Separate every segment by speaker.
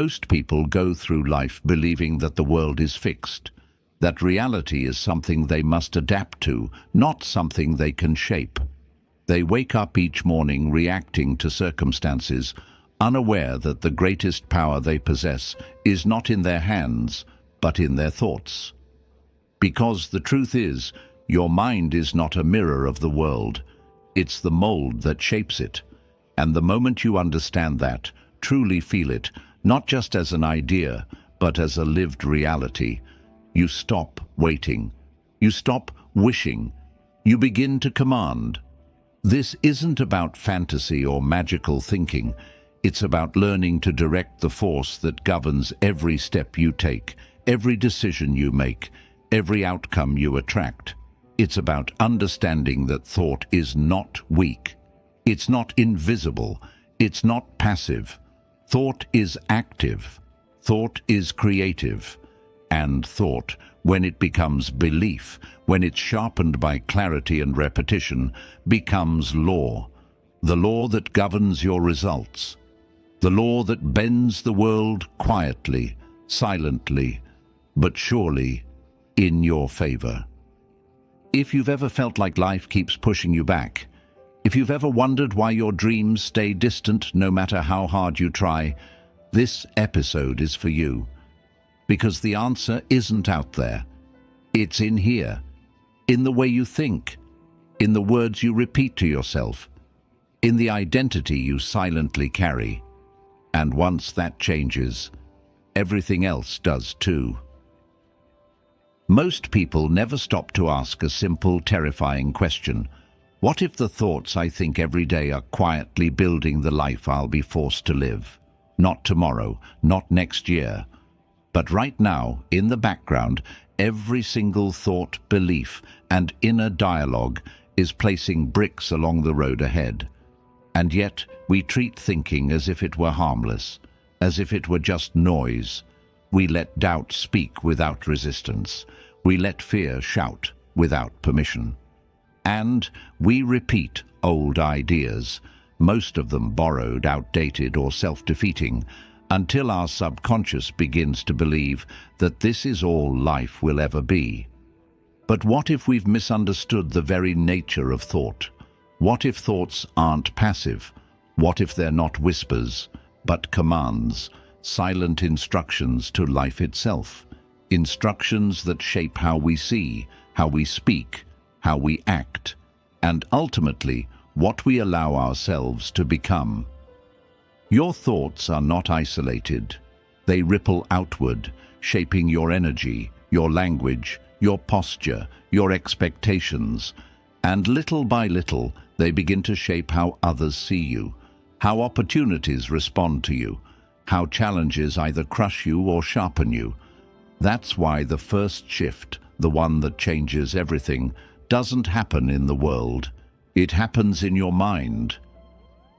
Speaker 1: Most people go through life believing that the world is fixed, that reality is something they must adapt to, not something they can shape. They wake up each morning reacting to circumstances, unaware that the greatest power they possess is not in their hands, but in their thoughts. Because the truth is, your mind is not a mirror of the world. It's the mold that shapes it. And the moment you understand that, truly feel it, not just as an idea, but as a lived reality, you stop waiting. You stop wishing. You begin to command. This isn't about fantasy or magical thinking. It's about learning to direct the force that governs every step you take, every decision you make, every outcome you attract. It's about understanding that thought is not weak. It's not invisible. It's not passive. Thought is active. Thought is creative. And thought, when it becomes belief, when it's sharpened by clarity and repetition, becomes law. The law that governs your results. The law that bends the world quietly, silently, but surely in your favor. If you've ever felt like life keeps pushing you back, if you've ever wondered why your dreams stay distant no matter how hard you try, this episode is for you. Because the answer isn't out there. It's in here, in the way you think, in the words you repeat to yourself, in the identity you silently carry. And once that changes, everything else does too. Most people never stop to ask a simple, terrifying question. What if the thoughts I think every day are quietly building the life I'll be forced to live? Not tomorrow, not next year, but right now, in the background, every single thought, belief, and inner dialogue is placing bricks along the road ahead. And yet, we treat thinking as if it were harmless, as if it were just noise. We let doubt speak without resistance. We let fear shout without permission. And we repeat old ideas, most of them borrowed, outdated, or self-defeating, until our subconscious begins to believe that this is all life will ever be. But what if we've misunderstood the very nature of thought? What if thoughts aren't passive? What if they're not whispers, but commands, silent instructions to life itself? Instructions that shape how we see, how we speak, how we act, and ultimately what we allow ourselves to become. Your thoughts are not isolated. They ripple outward, shaping your energy, your language, your posture, your expectations. And little by little, they begin to shape how others see you, how opportunities respond to you, how challenges either crush you or sharpen you. That's why the first shift, the one that changes everything, doesn't happen in the world. It happens in your mind.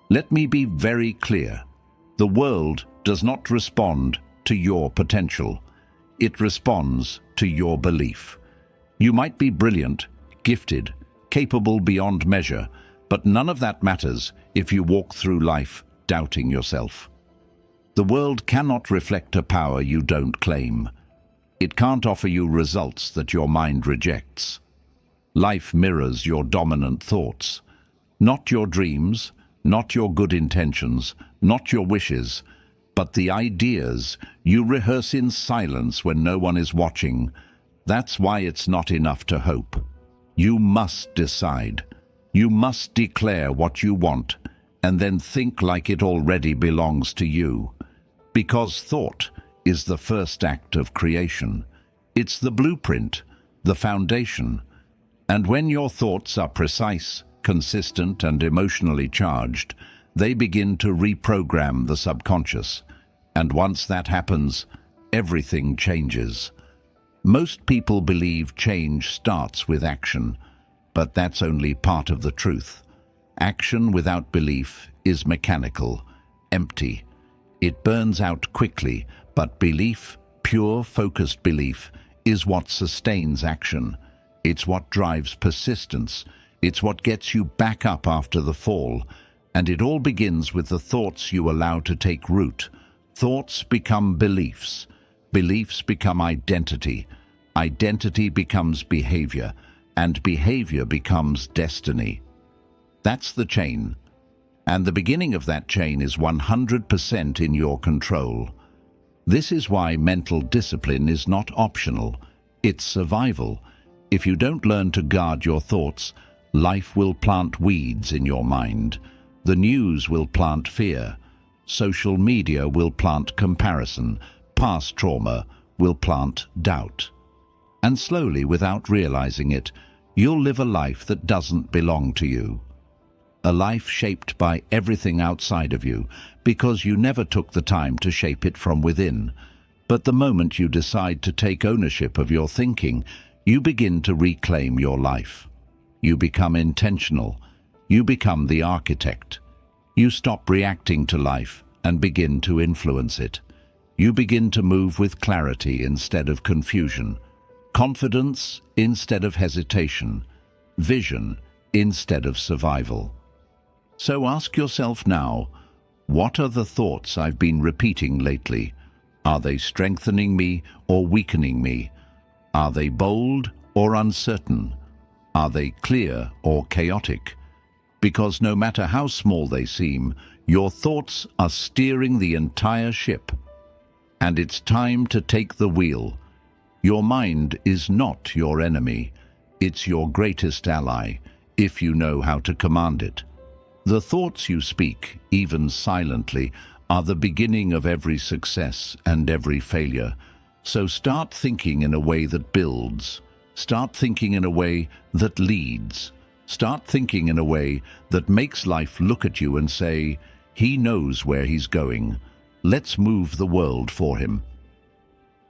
Speaker 1: Let me be very clear. The world does not respond to your potential. It responds to your belief. You might be brilliant, gifted, capable beyond measure, but none of that matters if you walk through life doubting yourself. The world cannot reflect a power you don't claim. It can't offer you results that your mind rejects. Life mirrors your dominant thoughts, not your dreams, not your good intentions, not your wishes, but the ideas you rehearse in silence when no one is watching. That's why it's not enough to hope. You must decide. You must declare what you want, and then think like it already belongs to you. Because thought is the first act of creation. It's the blueprint, the foundation. And when your thoughts are precise, consistent, and emotionally charged, they begin to reprogram the subconscious. And once that happens, everything changes. Most people believe change starts with action, but that's only part of the truth. Action without belief is mechanical, empty. It burns out quickly, but belief, pure, focused belief, is what sustains action. It's what drives persistence. It's what gets you back up after the fall. And it all begins with the thoughts you allow to take root, Thoughts become beliefs. Beliefs become identity. Identity becomes behavior, and behavior becomes destiny. That's the chain. And the beginning of that chain is 100% in your control. This is why mental discipline is not optional. It's survival. If you don't learn to guard your thoughts, life will plant weeds in your mind. The news will plant fear. Social media will plant comparison. Past trauma will plant doubt. And slowly, without realizing it, you'll live a life that doesn't belong to you. A life shaped by everything outside of you, because you never took the time to shape it from within. But the moment you decide to take ownership of your thinking, you begin to reclaim your life. You become intentional. You become the architect. You stop reacting to life and begin to influence it. You begin to move with clarity instead of confusion, confidence instead of hesitation, vision instead of survival. So ask yourself now, what are the thoughts I've been repeating lately? Are they strengthening me or weakening me? Are they bold or uncertain? Are they clear or chaotic? Because no matter how small they seem, your thoughts are steering the entire ship. And it's time to take the wheel. Your mind is not your enemy. It's your greatest ally, if you know how to command it. The thoughts you speak, even silently, are the beginning of every success and every failure. So start thinking in a way that builds. Start thinking in a way that leads. Start thinking in a way that makes life look at you and say, he knows where he's going. Let's move the world for him.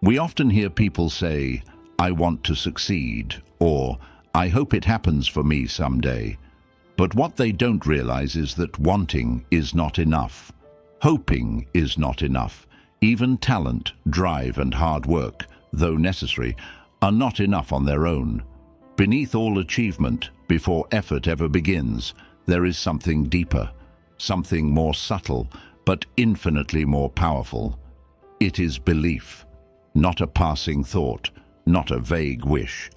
Speaker 1: We often hear people say, I want to succeed, or I hope it happens for me someday. But what they don't realize is that wanting is not enough. Hoping is not enough. Even talent, drive, and hard work, though necessary, are not enough on their own. Beneath all achievement, before effort ever begins, there is something deeper, something more subtle, but infinitely more powerful. It is belief, not a passing thought, not a vague wish,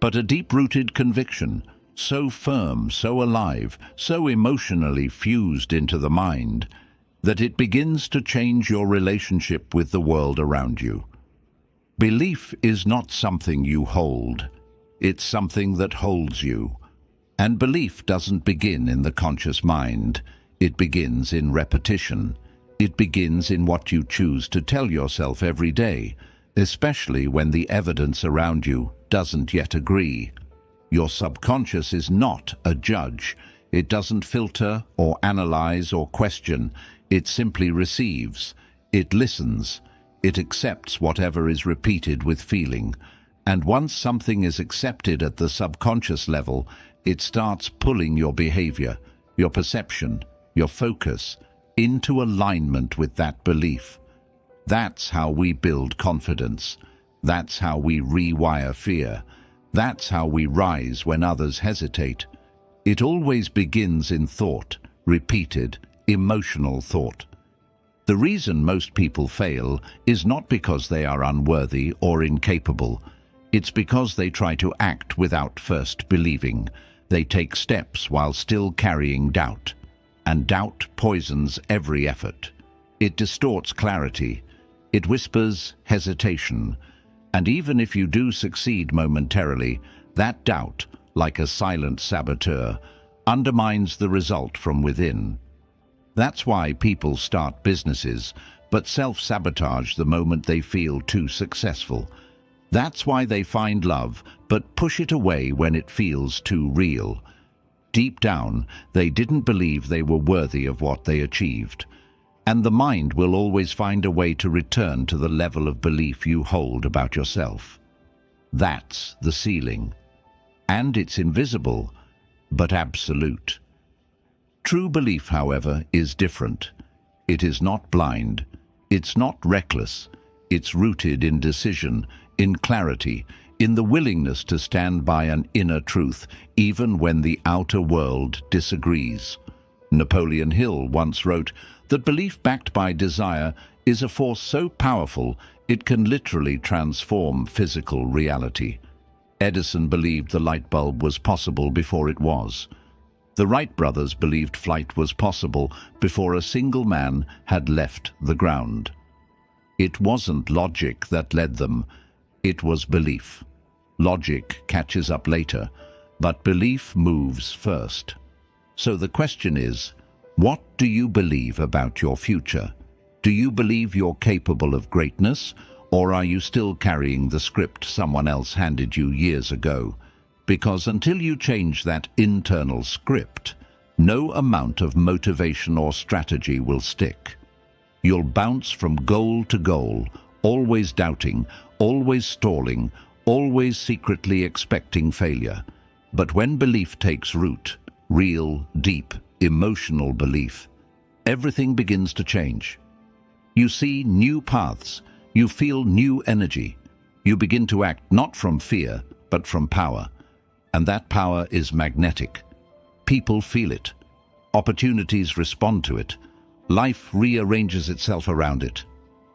Speaker 1: but a deep-rooted conviction, so firm, so alive, so emotionally fused into the mind, that it begins to change your relationship with the world around you. Belief is not something you hold, it's something that holds you. And belief doesn't begin in the conscious mind, it begins in repetition. It begins in what you choose to tell yourself every day, especially when the evidence around you doesn't yet agree. Your subconscious is not a judge. It doesn't filter or analyze or question. It simply receives. It listens. It accepts whatever is repeated with feeling. And once something is accepted at the subconscious level, it starts pulling your behavior, your perception, your focus into alignment with that belief. That's how we build confidence. That's how we rewire fear. That's how we rise when others hesitate. It always begins in thought, repeated, emotional thought. The reason most people fail is not because they are unworthy or incapable. It's because they try to act without first believing. They take steps while still carrying doubt. And doubt poisons every effort. It distorts clarity. It whispers hesitation. And even if you do succeed momentarily, that doubt, like a silent saboteur, undermines the result from within. That's why people start businesses, but self-sabotage the moment they feel too successful. That's why they find love, but push it away when it feels too real. Deep down, they didn't believe they were worthy of what they achieved. And the mind will always find a way to return to the level of belief you hold about yourself. That's the ceiling. And it's invisible, but absolute. True belief, however, is different. It is not blind. It's not reckless. It's rooted in decision, in clarity, in the willingness to stand by an inner truth, even when the outer world disagrees. Napoleon Hill once wrote that belief backed by desire is a force so powerful it can literally transform physical reality. Edison believed the light bulb was possible before it was. The Wright brothers believed flight was possible before a single man had left the ground. It wasn't logic that led them, it was belief. Logic catches up later, but belief moves first. So the question is, what do you believe about your future? Do you believe you're capable of greatness, or are you still carrying the script someone else handed you years ago? Because until you change that internal script, no amount of motivation or strategy will stick. You'll bounce from goal to goal, always doubting, always stalling, always secretly expecting failure. But when belief takes root, real, deep, emotional belief, everything begins to change. You see new paths, you feel new energy. You begin to act not from fear, but from power. And that power is magnetic. People feel it. Opportunities respond to it. Life rearranges itself around it.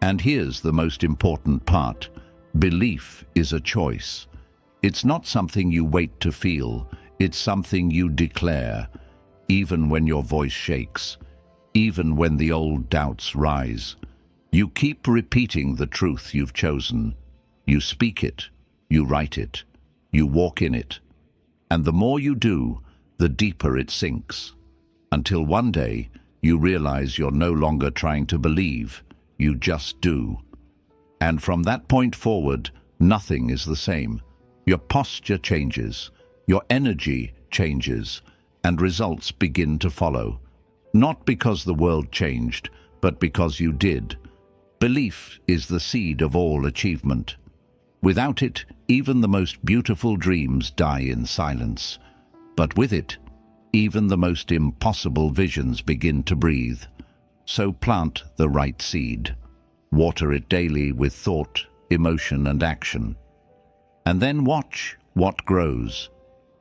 Speaker 1: And here's the most important part. Belief is a choice. It's not something you wait to feel. It's something you declare, even when your voice shakes, even when the old doubts rise. You keep repeating the truth you've chosen. You speak it, you write it, you walk in it. And the more you do, the deeper it sinks. Until one day, you realize you're no longer trying to believe, you just do. And from that point forward, nothing is the same. Your posture changes, your energy changes, and results begin to follow. Not because the world changed, but because you did. Belief is the seed of all achievement. Without it, even the most beautiful dreams die in silence. But with it, even the most impossible visions begin to breathe. So plant the right seed. Water it daily with thought, emotion, and action. And then watch what grows.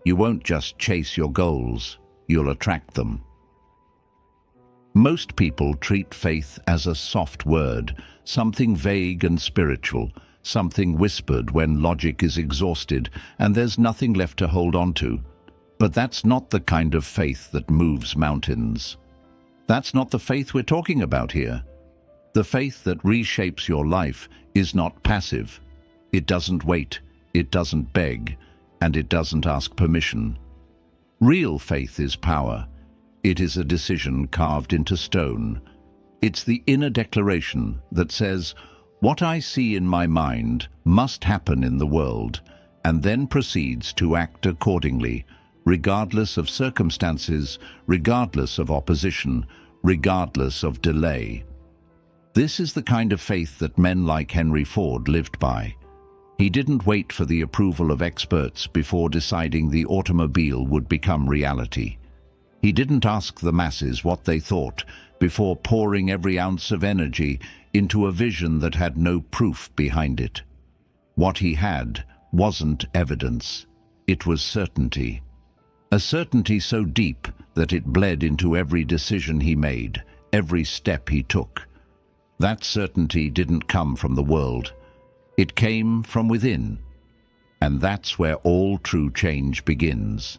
Speaker 1: You won't just chase your goals, you'll attract them. Most people treat faith as a soft word, something vague and spiritual, something whispered when logic is exhausted and there's nothing left to hold on to. But that's not the kind of faith that moves mountains. That's not the faith we're talking about here. The faith that reshapes your life is not passive. It doesn't wait, it doesn't beg, and it doesn't ask permission. Real faith is power. It is a decision carved into stone. It's the inner declaration that says, what I see in my mind must happen in the world, and then proceeds to act accordingly, regardless of circumstances, regardless of opposition, regardless of delay. This is the kind of faith that men like Henry Ford lived by. He didn't wait for the approval of experts before deciding the automobile would become reality. He didn't ask the masses what they thought before pouring every ounce of energy into a vision that had no proof behind it. What he had wasn't evidence, it was certainty. A certainty so deep that it bled into every decision he made, every step he took. That certainty didn't come from the world. It came from within. And that's where all true change begins.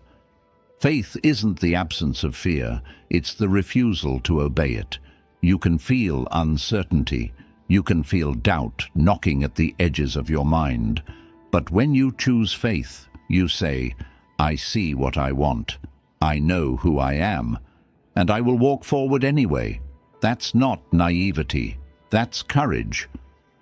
Speaker 1: Faith isn't the absence of fear, it's the refusal to obey it. You can feel uncertainty, you can feel doubt knocking at the edges of your mind. But when you choose faith, you say, I see what I want, I know who I am, and I will walk forward anyway. That's not naivety, that's courage.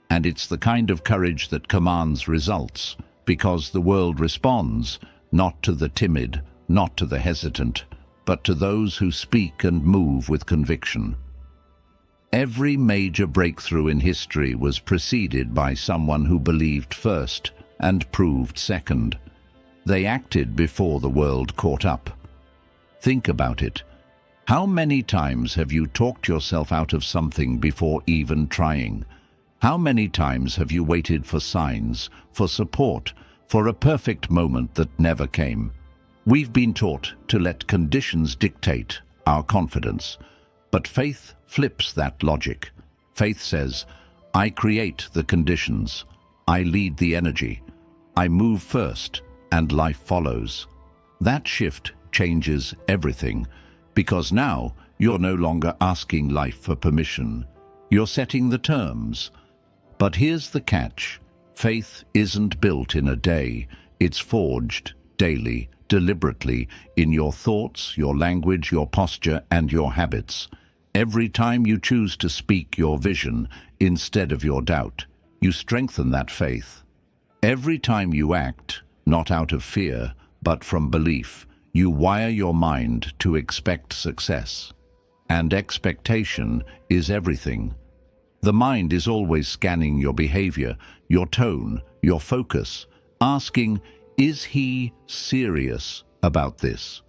Speaker 1: And it's the kind of courage that commands results, because the world responds, not to the timid, not to the hesitant, but to those who speak and move with conviction. Every major breakthrough in history was preceded by someone who believed first and proved second. They acted before the world caught up. Think about it. How many times have you talked yourself out of something before even trying? How many times have you waited for signs, for support, for a perfect moment that never came? We've been taught to let conditions dictate our confidence, but faith flips that logic. Faith says, I create the conditions, I lead the energy, I move first, and life follows. That shift changes everything, because now you're no longer asking life for permission. You're setting the terms. But here's the catch. Faith isn't built in a day. It's forged daily, deliberately, in your thoughts, your language, your posture, and your habits. Every time you choose to speak your vision instead of your doubt, you strengthen that faith. Every time you act, not out of fear, but from belief, you wire your mind to expect success. And expectation is everything. The mind is always scanning your behavior, your tone, your focus, asking, is he serious about this?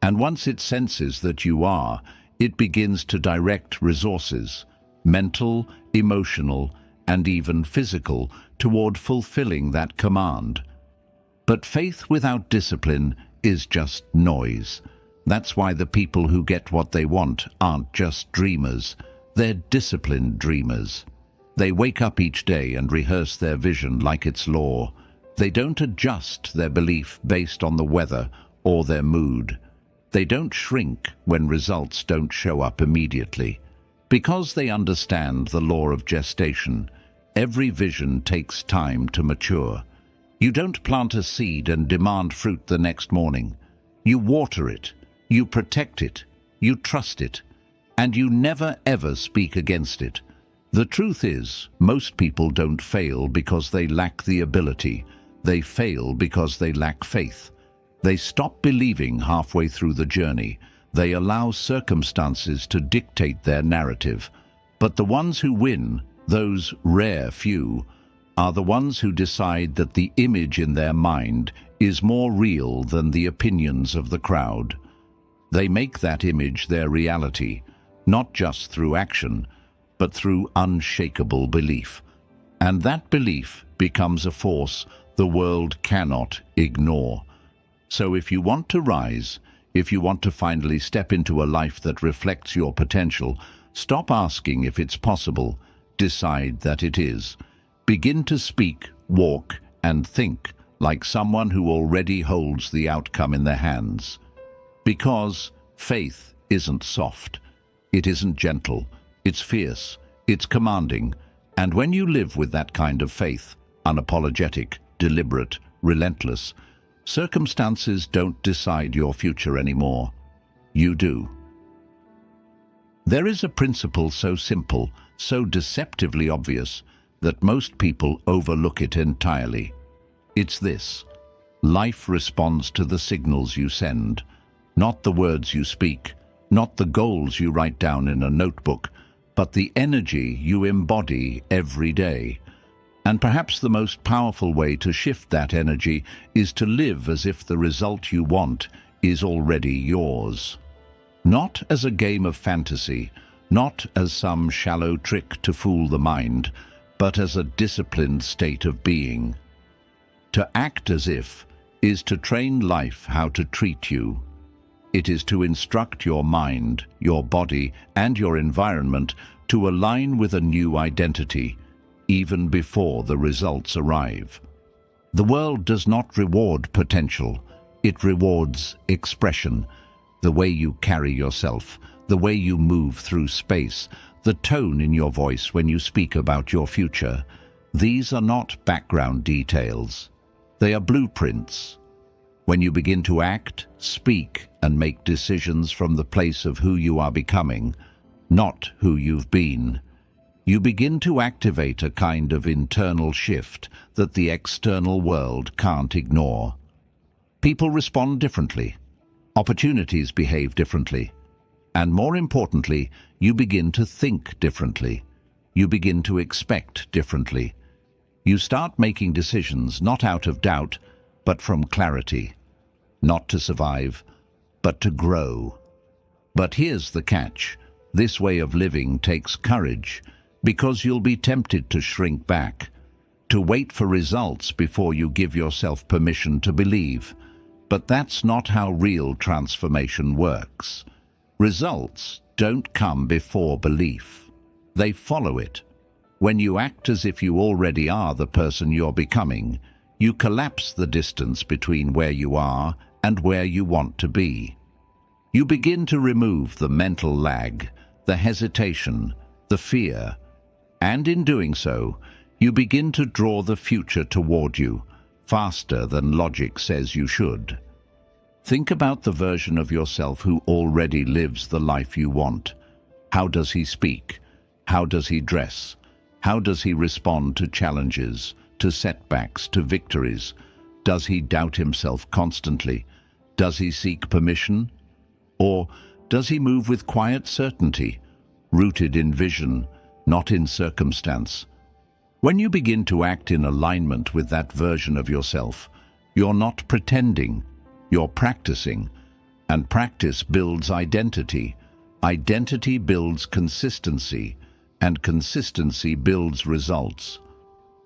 Speaker 1: And once it senses that you are, it begins to direct resources, mental, emotional, and even physical, toward fulfilling that command. But faith without discipline is just noise. That's why the people who get what they want aren't just dreamers. They're disciplined dreamers. They wake up each day and rehearse their vision like it's law. They don't adjust their belief based on the weather or their mood. They don't shrink when results don't show up immediately. Because they understand the law of gestation, every vision takes time to mature. You don't plant a seed and demand fruit the next morning. You water it, you protect it, you trust it, and you never ever speak against it. The truth is, most people don't fail because they lack the ability. They fail because they lack faith. They stop believing halfway through the journey. They allow circumstances to dictate their narrative. But the ones who win, those rare few, are the ones who decide that the image in their mind is more real than the opinions of the crowd. They make that image their reality, not just through action, but through unshakable belief. And that belief becomes a force the world cannot ignore. So if you want to rise, if you want to finally step into a life that reflects your potential, stop asking if it's possible. Decide that it is. Begin to speak, walk, and think like someone who already holds the outcome in their hands. Because faith isn't soft. It isn't gentle. It's fierce. It's commanding. And when you live with that kind of faith, unapologetic, deliberate, relentless, circumstances don't decide your future anymore. You do. There is a principle so simple, so deceptively obvious, that most people overlook it entirely. It's this: life responds to the signals you send, not the words you speak, not the goals you write down in a notebook, but the energy you embody every day. And perhaps the most powerful way to shift that energy is to live as if the result you want is already yours. Not as a game of fantasy, not as some shallow trick to fool the mind, but as a disciplined state of being. To act as if is to train life how to treat you. It is to instruct your mind, your body, and your environment to align with a new identity, even before the results arrive. The world does not reward potential. It rewards expression, the way you carry yourself, the way you move through space, the tone in your voice when you speak about your future. These are not background details. They are blueprints. When you begin to act, speak, and make decisions from the place of who you are becoming, not who you've been, you begin to activate a kind of internal shift that the external world can't ignore. People respond differently. Opportunities behave differently. And more importantly, you begin to think differently. You begin to expect differently. You start making decisions not out of doubt, but from clarity. Not to survive, but to grow. But here's the catch. This way of living takes courage, because you'll be tempted to shrink back, to wait for results before you give yourself permission to believe. But that's not how real transformation works. Results don't come before belief. They follow it. When you act as if you already are the person you're becoming, you collapse the distance between where you are and where you want to be. You begin to remove the mental lag, the hesitation, the fear, and in doing so, you begin to draw the future toward you, faster than logic says you should. Think about the version of yourself who already lives the life you want. How does he speak? How does he dress? How does he respond to challenges, to setbacks, to victories? Does he doubt himself constantly? Does he seek permission? Or does he move with quiet certainty, rooted in vision, not in circumstance? When you begin to act in alignment with that version of yourself, you're not pretending, you're practicing. And practice builds identity. Identity builds consistency, and consistency builds results.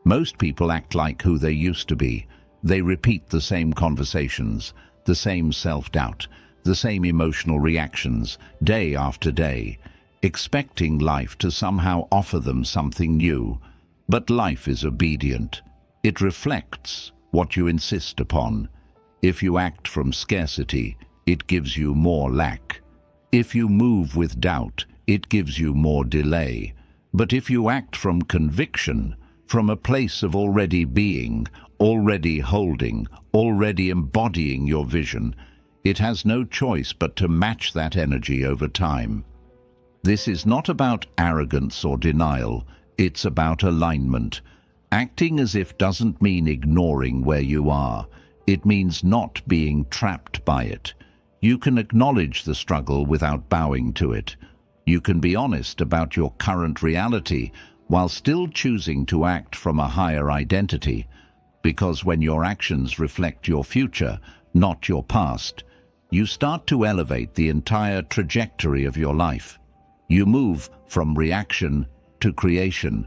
Speaker 1: Most people act like who they used to be. They repeat the same conversations, the same self-doubt, the same emotional reactions, day after day, expecting life to somehow offer them something new. But life is obedient. It reflects what you insist upon. If you act from scarcity, it gives you more lack. If you move with doubt, it gives you more delay. But if you act from conviction, from a place of already being, already holding, already embodying your vision, it has no choice but to match that energy over time. This is not about arrogance or denial, it's about alignment. Acting as if doesn't mean ignoring where you are. It means not being trapped by it. You can acknowledge the struggle without bowing to it. You can be honest about your current reality while still choosing to act from a higher identity. Because when your actions reflect your future, not your past, you start to elevate the entire trajectory of your life. You move from reaction to creation,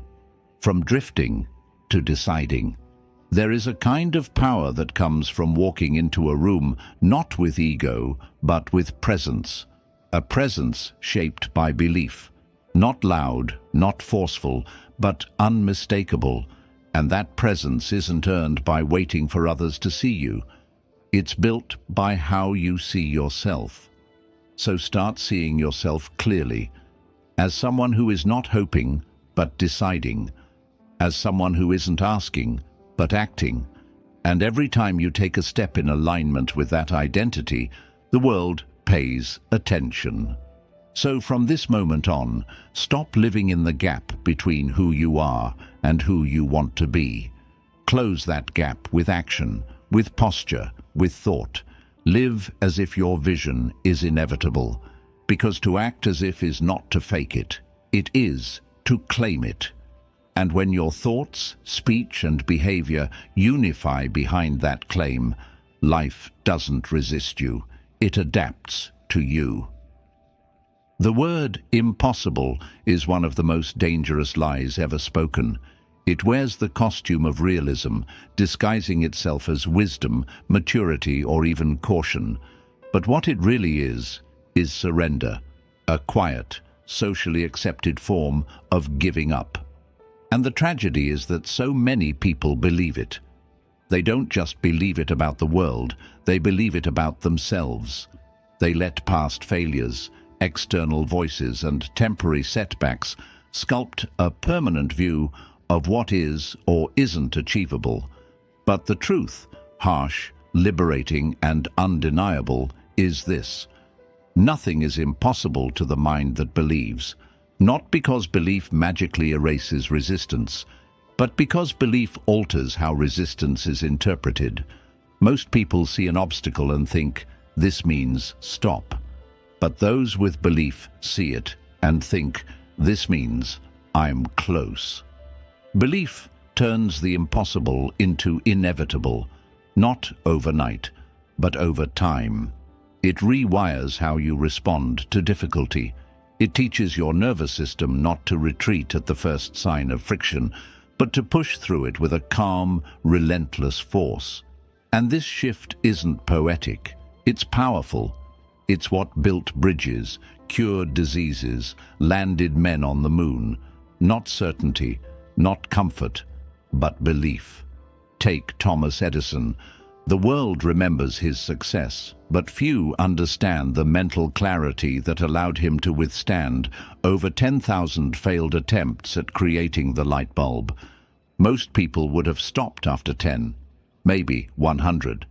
Speaker 1: from drifting to deciding. There is a kind of power that comes from walking into a room not with ego, but with presence. A presence shaped by belief. Not loud, not forceful, but unmistakable. And that presence isn't earned by waiting for others to see you. It's built by how you see yourself. So start seeing yourself clearly, as someone who is not hoping, but deciding, as someone who isn't asking, but acting. And every time you take a step in alignment with that identity, the world pays attention. So from this moment on, stop living in the gap between who you are and who you want to be. Close that gap with action, with posture, with thought. Live as if your vision is inevitable, because to act as if is not to fake it. It is to claim it. And when your thoughts, speech, and behavior unify behind that claim, life doesn't resist you. It adapts to you. The word impossible is one of the most dangerous lies ever spoken. It wears the costume of realism, disguising itself as wisdom, maturity, or even caution. But what it really is surrender, a quiet, socially accepted form of giving up. And the tragedy is that so many people believe it. They don't just believe it about the world, they believe it about themselves. They let past failures, external voices, and temporary setbacks sculpt a permanent view of what is or isn't achievable. But the truth, harsh, liberating, and undeniable, is this: nothing is impossible to the mind that believes, not because belief magically erases resistance, but because belief alters how resistance is interpreted. Most people see an obstacle and think, this means stop. But those with belief see it and think, this means I'm close. Belief turns the impossible into inevitable, not overnight, but over time. It rewires how you respond to difficulty. It teaches your nervous system not to retreat at the first sign of friction, but to push through it with a calm, relentless force. And this shift isn't poetic, it's powerful. It's what built bridges, cured diseases, landed men on the moon. not certainty, not comfort, but belief. Take Thomas Edison. The world remembers his success, but few understand the mental clarity that allowed him to withstand over 10,000 failed attempts at creating the light bulb. Most people would have stopped after 10, maybe 100.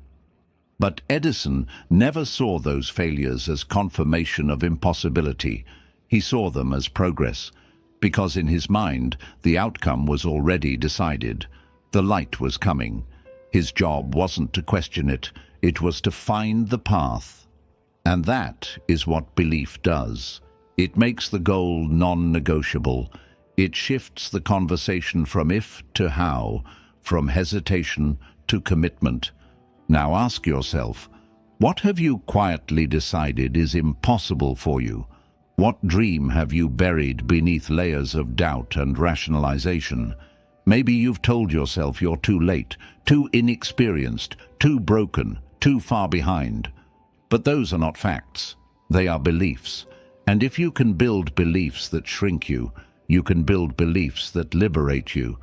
Speaker 1: But Edison never saw those failures as confirmation of impossibility. He saw them as progress, because in his mind, the outcome was already decided. The light was coming. His job wasn't to question it, it was to find the path. And that is what belief does. It makes the goal non-negotiable. It shifts the conversation from if to how, from hesitation to commitment. Now ask yourself, what have you quietly decided is impossible for you? What dream have you buried beneath layers of doubt and rationalization? Maybe you've told yourself you're too late, too inexperienced, too broken, too far behind. But those are not facts. They are beliefs. And if you can build beliefs that shrink you, you can build beliefs that liberate you.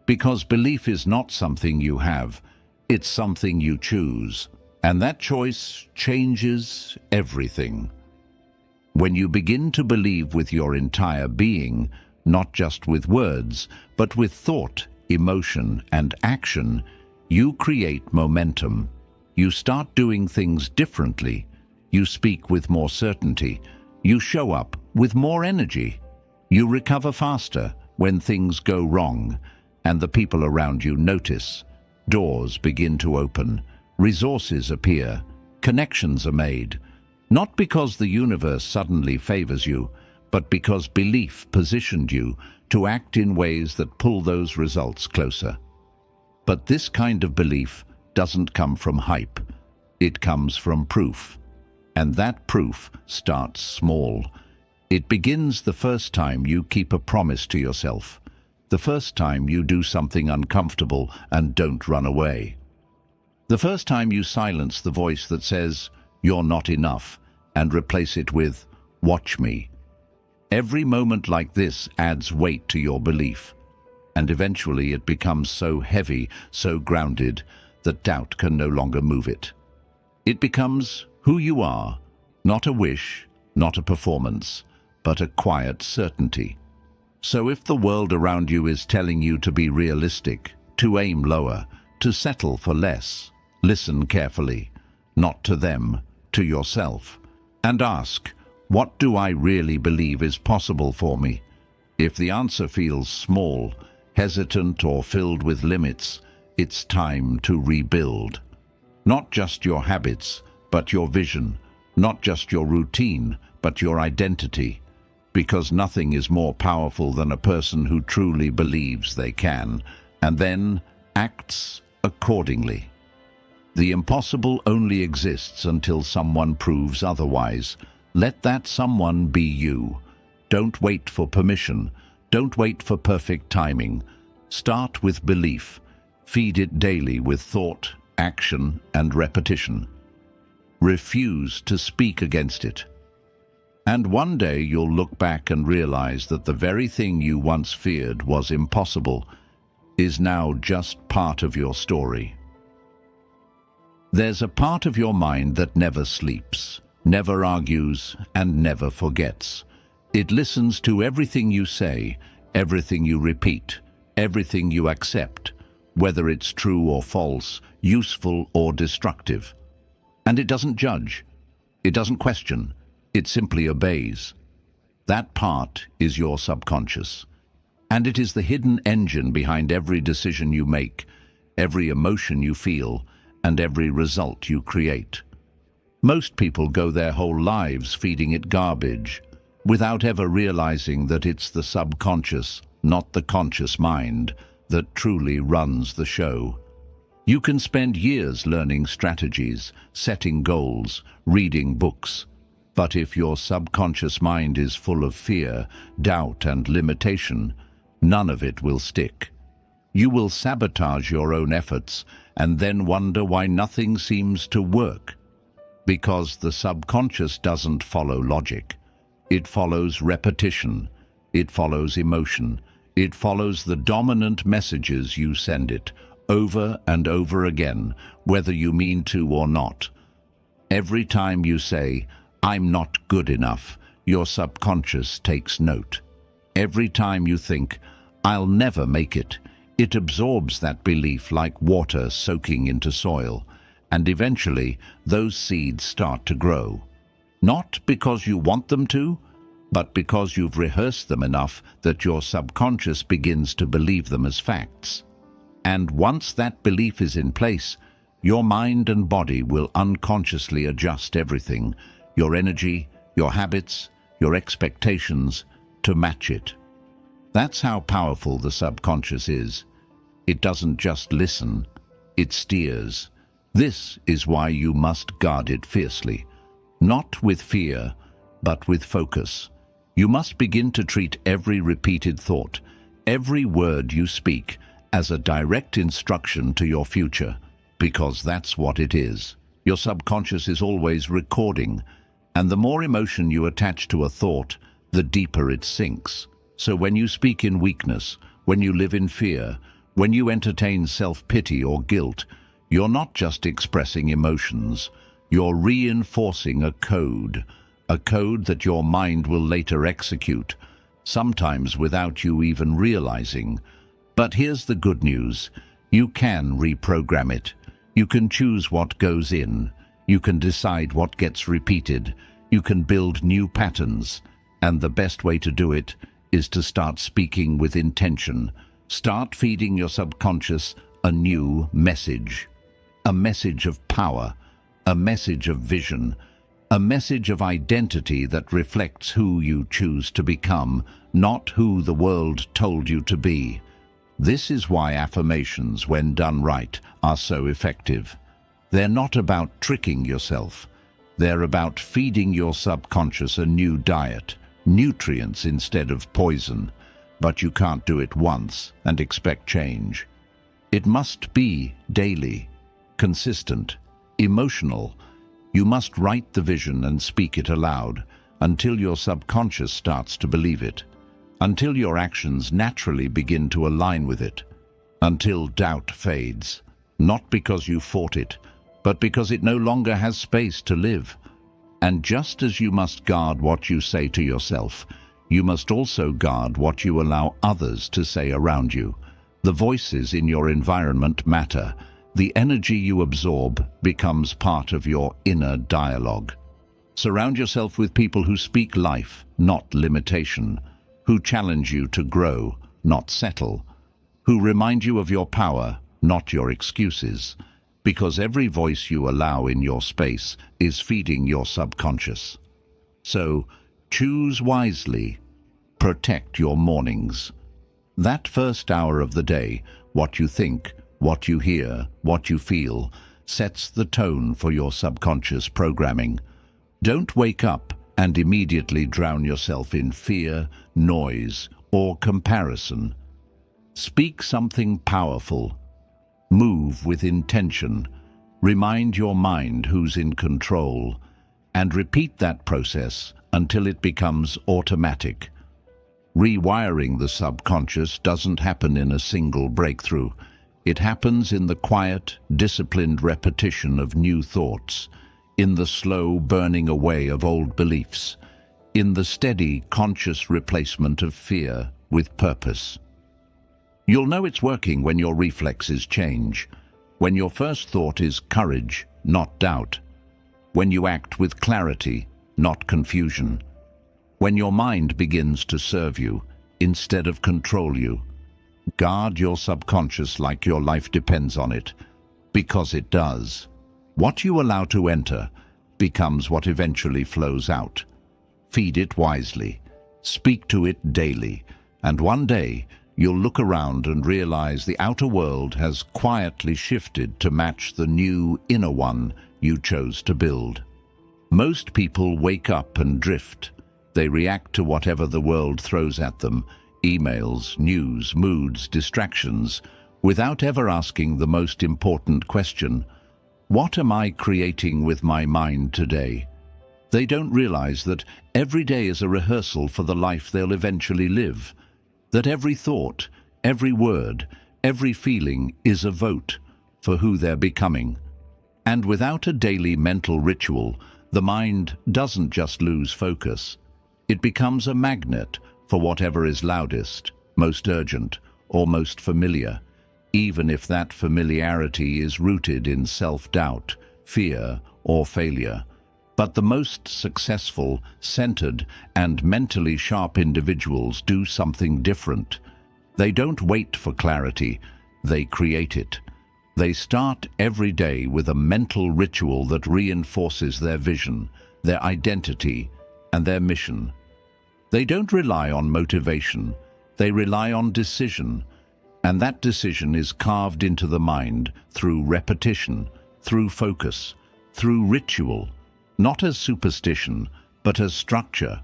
Speaker 1: Because belief is not something you have, it's something you choose. And that choice changes everything. When you begin to believe with your entire being, not just with words, but with thought, emotion, and action, you create momentum. You start doing things differently. You speak with more certainty. You show up with more energy. You recover faster when things go wrong, and the people around you notice. Doors begin to open. Resources appear. Connections are made. Not because the universe suddenly favors you, but because belief positioned you to act in ways that pull those results closer. But this kind of belief doesn't come from hype. It comes from proof. And that proof starts small. It begins the first time you keep a promise to yourself. The first time you do something uncomfortable and don't run away. The first time you silence the voice that says, "You're not enough," and replace it with, "Watch me." Every moment like this adds weight to your belief, and eventually it becomes so heavy, so grounded, that doubt can no longer move it. It becomes who you are, not a wish, not a performance, but a quiet certainty. So if the world around you is telling you to be realistic, to aim lower, to settle for less, listen carefully, not to them, to yourself, and ask, what do I really believe is possible for me? If the answer feels small, hesitant, or filled with limits, it's time to rebuild. Not just your habits, but your vision. Not just your routine, but your identity. Because nothing is more powerful than a person who truly believes they can, and then acts accordingly. The impossible only exists until someone proves otherwise. Let that someone be you. Don't wait for permission. Don't wait for perfect timing. Start with belief. Feed it daily with thought, action, and repetition. Refuse to speak against it. And one day you'll look back and realize that the very thing you once feared was impossible is now just part of your story. There's a part of your mind that never sleeps, never argues, and never forgets. It listens to everything you say, everything you repeat, everything you accept, whether it's true or false, useful or destructive. And it doesn't judge. It doesn't question. It simply obeys. That part is your subconscious. And it is the hidden engine behind every decision you make, every emotion you feel, and every result you create. Most people go their whole lives feeding it garbage, without ever realizing that it's the subconscious, not the conscious mind, that truly runs the show. You can spend years learning strategies, setting goals, reading books, but if your subconscious mind is full of fear, doubt, and limitation, none of it will stick. You will sabotage your own efforts and then wonder why nothing seems to work. Because the subconscious doesn't follow logic. It follows repetition. It follows emotion. It follows the dominant messages you send it, over and over again, whether you mean to or not. Every time you say, "I'm not good enough," your subconscious takes note. Every time you think, "I'll never make it," it absorbs that belief like water soaking into soil, and eventually those seeds start to grow. Not because you want them to, but because you've rehearsed them enough that your subconscious begins to believe them as facts. And once that belief is in place, your mind and body will unconsciously adjust everything, your energy, your habits, your expectations, to match it. That's how powerful the subconscious is. It doesn't just listen, it steers. This is why you must guard it fiercely. Not with fear, but with focus. You must begin to treat every repeated thought, every word you speak, as a direct instruction to your future, because that's what it is. Your subconscious is always recording, and the more emotion you attach to a thought, the deeper it sinks. So when you speak in weakness, when you live in fear, when you entertain self-pity or guilt, you're not just expressing emotions, you're reinforcing a code that your mind will later execute, sometimes without you even realizing. But here's the good news. You can reprogram it. You can choose what goes in. You can decide what gets repeated. You can build new patterns. And the best way to do it is to start speaking with intention. Start feeding your subconscious a new message. A message of power. A message of vision. A message of identity that reflects who you choose to become, not who the world told you to be. This is why affirmations, when done right, are so effective. They're not about tricking yourself. They're about feeding your subconscious a new diet, nutrients instead of poison. But you can't do it once and expect change. It must be daily, consistent, emotional. You must write the vision and speak it aloud until your subconscious starts to believe it, until your actions naturally begin to align with it, until doubt fades, not because you fought it, but because it no longer has space to live. And just as you must guard what you say to yourself, you must also guard what you allow others to say around you. The voices in your environment matter. The energy you absorb becomes part of your inner dialogue. Surround yourself with people who speak life, not limitation, who challenge you to grow, not settle, who remind you of your power, not your excuses, because every voice you allow in your space is feeding your subconscious. So, choose wisely. Protect your mornings. That first hour of the day, what you think, what you hear, what you feel, sets the tone for your subconscious programming. Don't wake up and immediately drown yourself in fear, noise, or comparison. Speak something powerful. Move with intention. Remind your mind who's in control, and repeat that process until it becomes automatic. Rewiring the subconscious doesn't happen in a single breakthrough. It happens in the quiet, disciplined repetition of new thoughts, in the slow burning away of old beliefs, in the steady, conscious replacement of fear with purpose. You'll know it's working when your reflexes change, when your first thought is courage, not doubt, when you act with clarity, not confusion, when your mind begins to serve you instead of control you. Guard your subconscious like your life depends on it, because it does. What you allow to enter becomes what eventually flows out. Feed it wisely, speak to it daily, and one day you'll look around and realize the outer world has quietly shifted to match the new inner one you chose to build. Most people wake up and drift. They react to whatever the world throws at them, emails, news, moods, distractions, without ever asking the most important question: what am I creating with my mind today? They don't realize that every day is a rehearsal for the life they'll eventually live. that every thought, every word, every feeling is a vote for who they're becoming. And without a daily mental ritual, the mind doesn't just lose focus. It becomes a magnet for whatever is loudest, most urgent, or most familiar, even if that familiarity is rooted in self-doubt, fear, or failure. But the most successful, centered, and mentally sharp individuals do something different. They don't wait for clarity, they create it. They start every day with a mental ritual that reinforces their vision, their identity, and their mission. They don't rely on motivation, they rely on decision, and that decision is carved into the mind through repetition, through focus, through ritual, not as superstition, but as structure,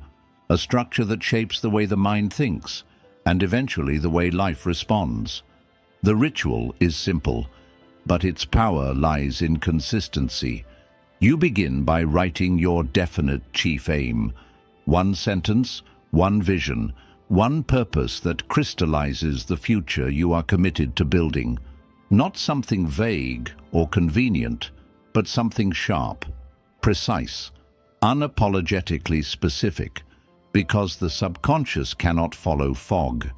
Speaker 1: a structure that shapes the way the mind thinks, and eventually the way life responds. The ritual is simple, but its power lies in consistency. You begin by writing your definite chief aim, one sentence, one vision, one purpose that crystallizes the future you are committed to building. Not something vague or convenient, but something sharp, precise, unapologetically specific, because the subconscious cannot follow fog.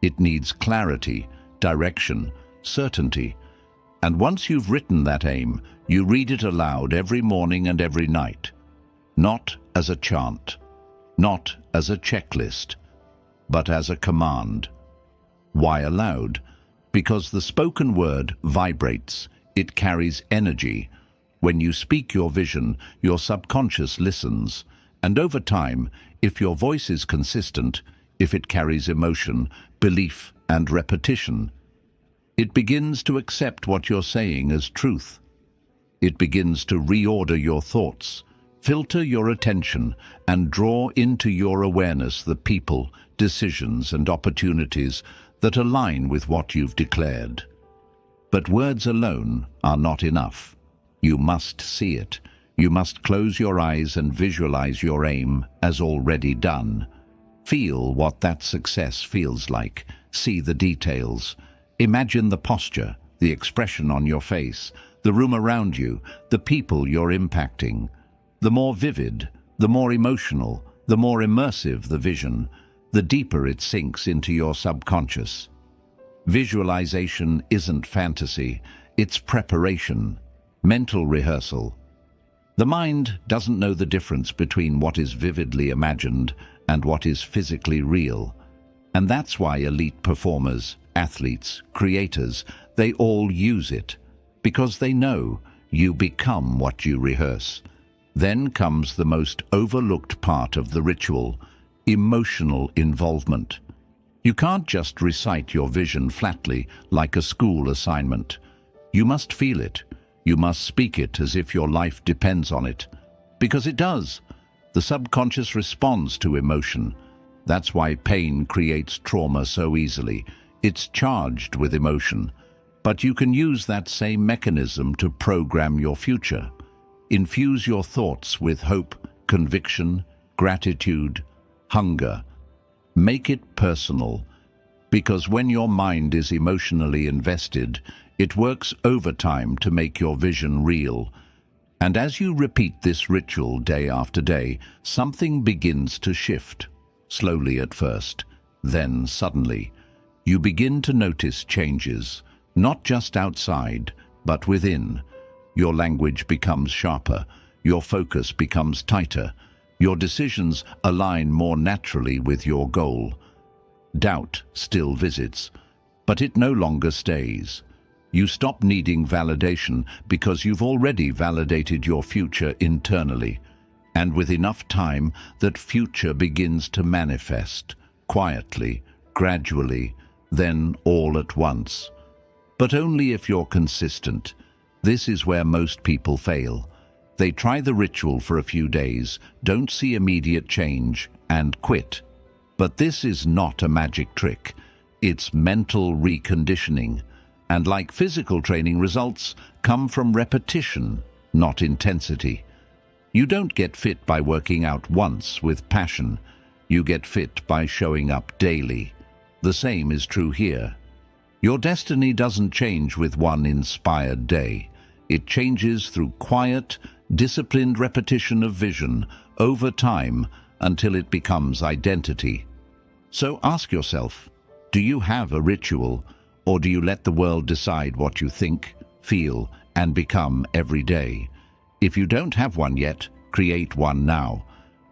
Speaker 1: It needs clarity, direction, certainty. And once you've written that aim, you read it aloud every morning and every night. Not as a chant, not as a checklist, but as a command. Why aloud? Because the spoken word vibrates, it carries energy. When you speak your vision, your subconscious listens, and over time, if your voice is consistent, if it carries emotion, belief, and repetition, it begins to accept what you're saying as truth. It begins to reorder your thoughts, filter your attention, and draw into your awareness the people, decisions, and opportunities that align with what you've declared. But words alone are not enough. You must see it. You must close your eyes and visualize your aim as already done. Feel what that success feels like. See the details. Imagine the posture, the expression on your face, the room around you, the people you're impacting. The more vivid, the more emotional, the more immersive the vision, the deeper it sinks into your subconscious. Visualization isn't fantasy, it's preparation, mental rehearsal. The mind doesn't know the difference between what is vividly imagined and what is physically real. And that's why elite performers, athletes, creators, they all use it, because they know you become what you rehearse. Then comes the most overlooked part of the ritual, emotional involvement. You can't just recite your vision flatly like a school assignment. You must feel it. You must speak it as if your life depends on it. Because it does. The subconscious responds to emotion. That's why pain creates trauma so easily. It's charged with emotion. But you can use that same mechanism to program your future. Infuse your thoughts with hope, conviction, gratitude, hunger. Make it personal. Because when your mind is emotionally invested, it works overtime to make your vision real. And as you repeat this ritual day after day, something begins to shift. Slowly at first, then suddenly. You begin to notice changes, not just outside, but within. Your language becomes sharper, your focus becomes tighter, your decisions align more naturally with your goal. Doubt still visits, but it no longer stays. You stop needing validation because you've already validated your future internally, and with enough time, that future begins to manifest, quietly, gradually, then all at once. But only if you're consistent. This is where most people fail. They try the ritual for a few days, don't see immediate change, and quit. But this is not a magic trick. It's mental reconditioning. And like physical training, results come from repetition, not intensity. You don't get fit by working out once with passion. You get fit by showing up daily. The same is true here. Your destiny doesn't change with one inspired day. It changes through quiet, disciplined repetition of vision over time until it becomes identity. So ask yourself, do you have a ritual, or do you let the world decide what you think, feel, and become every day? If you don't have one yet, create one now.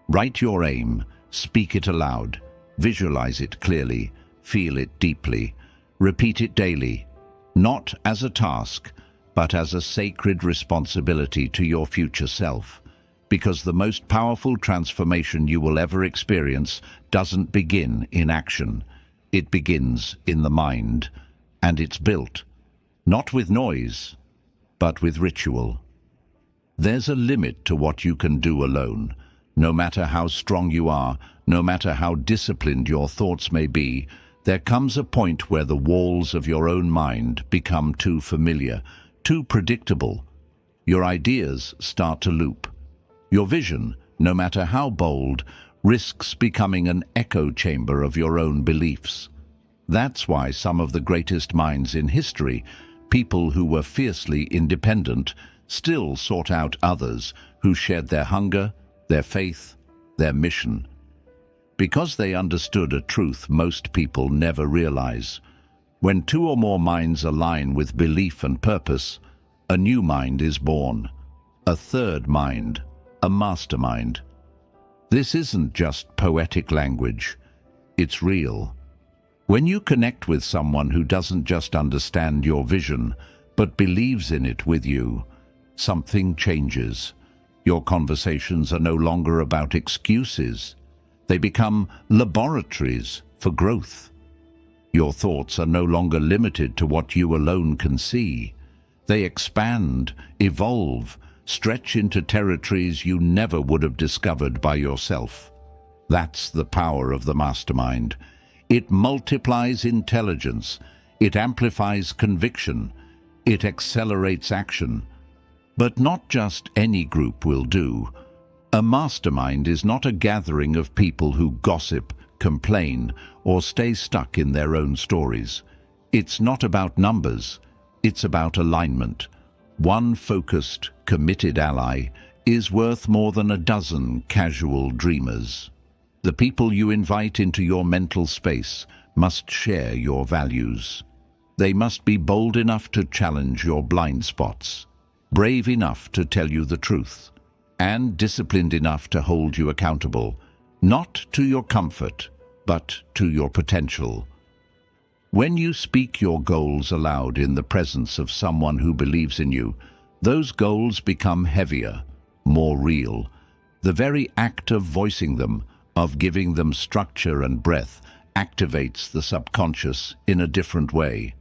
Speaker 1: Write your aim, speak it aloud, visualize it clearly, feel it deeply. Repeat it daily, not as a task, but as a sacred responsibility to your future self. Because the most powerful transformation you will ever experience doesn't begin in action. It begins in the mind, and it's built, not with noise, but with ritual. There's a limit to what you can do alone. No matter how strong you are, no matter how disciplined your thoughts may be, there comes a point where the walls of your own mind become too familiar, too predictable. Your ideas start to loop. Your vision, no matter how bold, risks becoming an echo chamber of your own beliefs. That's why some of the greatest minds in history, people who were fiercely independent, still sought out others who shared their hunger, their faith, their mission. Because they understood a truth most people never realize. When two or more minds align with belief and purpose, a new mind is born. A third mind, a mastermind. This isn't just poetic language. It's real. When you connect with someone who doesn't just understand your vision, but believes in it with you, something changes. Your conversations are no longer about excuses. They become laboratories for growth. Your thoughts are no longer limited to what you alone can see. They expand, evolve, stretch into territories you never would have discovered by yourself. That's the power of the mastermind. It multiplies intelligence, it amplifies conviction, it accelerates action. But not just any group will do. A mastermind is not a gathering of people who gossip, complain, or stay stuck in their own stories. It's not about numbers, it's about alignment. One focused, committed ally is worth more than a dozen casual dreamers. The people you invite into your mental space must share your values. They must be bold enough to challenge your blind spots, brave enough to tell you the truth, and disciplined enough to hold you accountable, not to your comfort, but to your potential. When you speak your goals aloud in the presence of someone who believes in you, those goals become heavier, more real. The very act of voicing them, of giving them structure and breath, activates the subconscious in a different way.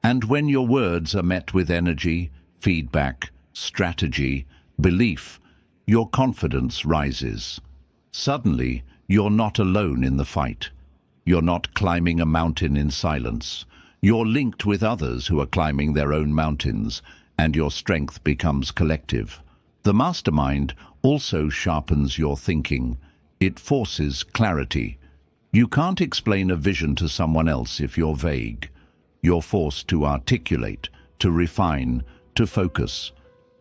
Speaker 1: And when your words are met with energy, feedback, strategy, belief, your confidence rises. Suddenly, you're not alone in the fight. You're not climbing a mountain in silence. You're linked with others who are climbing their own mountains, and your strength becomes collective. The mastermind also sharpens your thinking. It forces clarity. You can't explain a vision to someone else if you're vague. You're forced to articulate, to refine, to focus.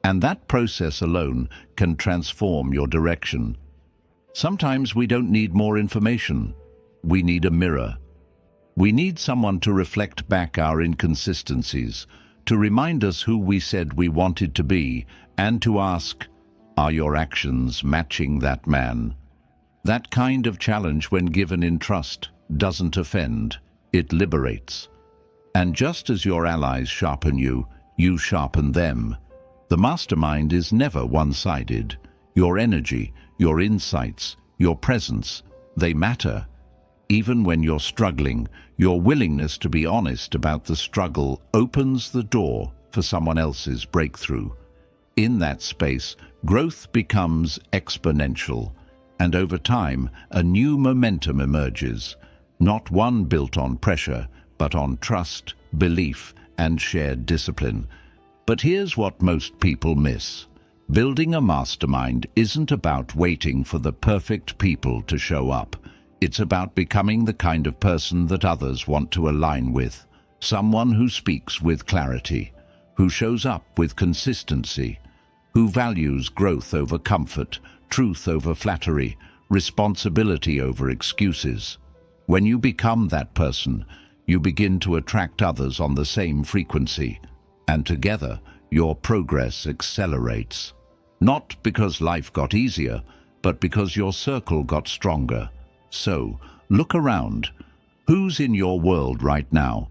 Speaker 1: And that process alone can transform your direction. Sometimes we don't need more information. We need a mirror. We need someone to reflect back our inconsistencies, to remind us who we said we wanted to be, and to ask, are your actions matching that man? That kind of challenge, when given in trust, doesn't offend, it liberates. And just as your allies sharpen you, you sharpen them. The mastermind is never one-sided. Your energy, your insights, your presence, they matter. Even when you're struggling, your willingness to be honest about the struggle opens the door for someone else's breakthrough. In that space, growth becomes exponential, and over time, a new momentum emerges, not one built on pressure, but on trust, belief, and shared discipline. But here's what most people miss. Building a mastermind isn't about waiting for the perfect people to show up. It's about becoming the kind of person that others want to align with. Someone who speaks with clarity, who shows up with consistency, who values growth over comfort, truth over flattery, responsibility over excuses. When you become that person, you begin to attract others on the same frequency, and together your progress accelerates. Not because life got easier, but because your circle got stronger. So, look around. Who's in your world right now?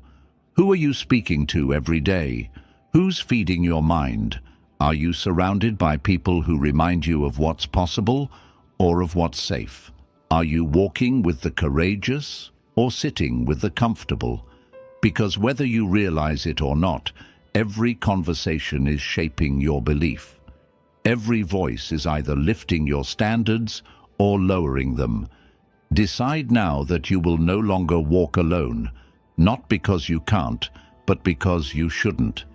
Speaker 1: Who are you speaking to every day? Who's feeding your mind? Are you surrounded by people who remind you of what's possible or of what's safe? Are you walking with the courageous or sitting with the comfortable? Because whether you realize it or not, every conversation is shaping your belief. Every voice is either lifting your standards or lowering them. Decide now that you will no longer walk alone, not because you can't, but because you shouldn't.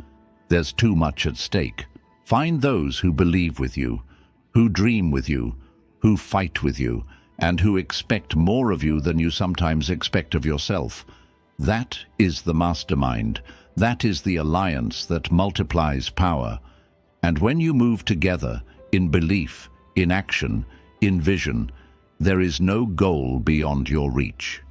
Speaker 1: There's too much at stake. Find those who believe with you, who dream with you, who fight with you, and who expect more of you than you sometimes expect of yourself. That is the mastermind. That is the alliance that multiplies power. And when you move together, in belief, in action, in vision, there is no goal beyond your reach.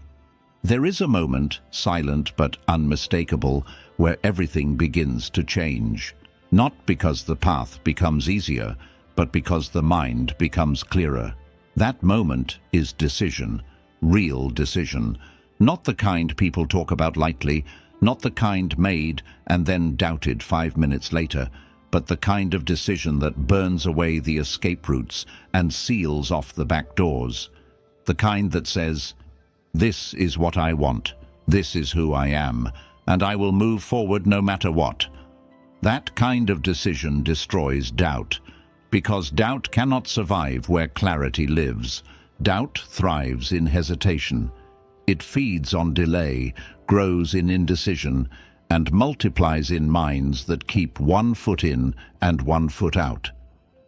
Speaker 1: There is a moment, silent but unmistakable, where everything begins to change. Not because the path becomes easier, but because the mind becomes clearer. That moment is decision, real decision, not the kind people talk about lightly, not the kind made and then doubted 5 minutes later, but the kind of decision that burns away the escape routes and seals off the back doors. The kind that says, "This is what I want, this is who I am, and I will move forward no matter what." That kind of decision destroys doubt, because doubt cannot survive where clarity lives. Doubt thrives in hesitation. It feeds on delay, grows in indecision, and multiplies in minds that keep 1 foot in and 1 foot out.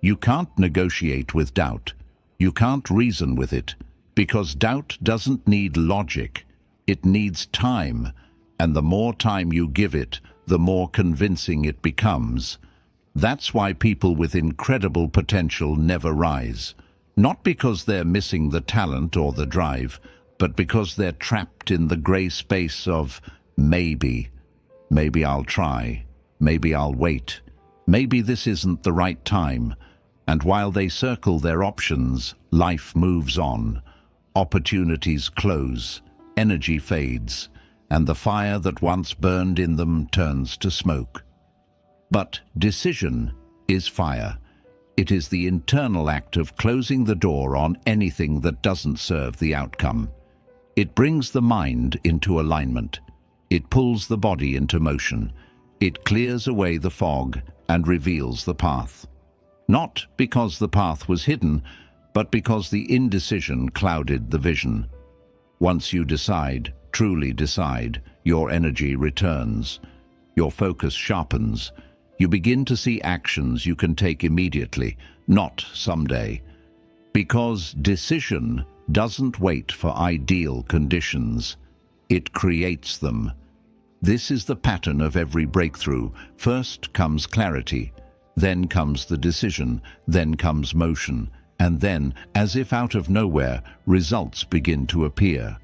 Speaker 1: You can't negotiate with doubt. You can't reason with it, because doubt doesn't need logic. It needs time, and the more time you give it, the more convincing it becomes. That's why people with incredible potential never rise. Not because they're missing the talent or the drive, but because they're trapped in the gray space of maybe. Maybe I'll try. Maybe I'll wait. Maybe this isn't the right time. And while they circle their options, life moves on. Opportunities close. Energy fades. And the fire that once burned in them turns to smoke. But decision is fire. It is the internal act of closing the door on anything that doesn't serve the outcome. It brings the mind into alignment. It pulls the body into motion. It clears away the fog and reveals the path. Not because the path was hidden, but because the indecision clouded the vision. Once you decide, truly decide, your energy returns. Your focus sharpens. You begin to see actions you can take immediately, not someday. Because decision doesn't wait for ideal conditions. It creates them. This is the pattern of every breakthrough. First comes clarity, then comes the decision, then comes motion, and then, as if out of nowhere, results begin to appear.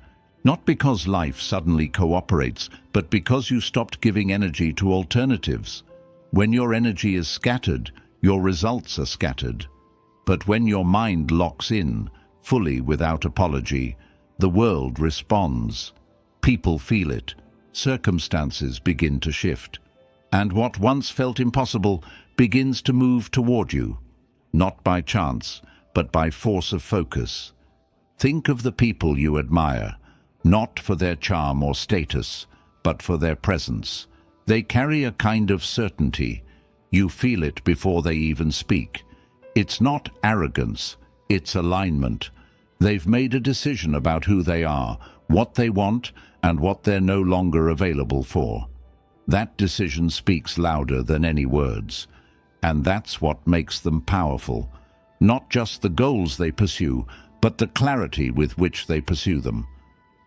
Speaker 1: Not because life suddenly cooperates, but because you stopped giving energy to alternatives. When your energy is scattered, your results are scattered. But when your mind locks in, fully without apology, the world responds. People feel it. Circumstances begin to shift. And what once felt impossible begins to move toward you. Not by chance, but by force of focus. Think of the people you admire, not for their charm or status, but for their presence. They carry a kind of certainty. You feel it before they even speak. It's not arrogance, it's alignment. They've made a decision about who they are, what they want, and what they're no longer available for. That decision speaks louder than any words. And that's what makes them powerful. Not just the goals they pursue, but the clarity with which they pursue them.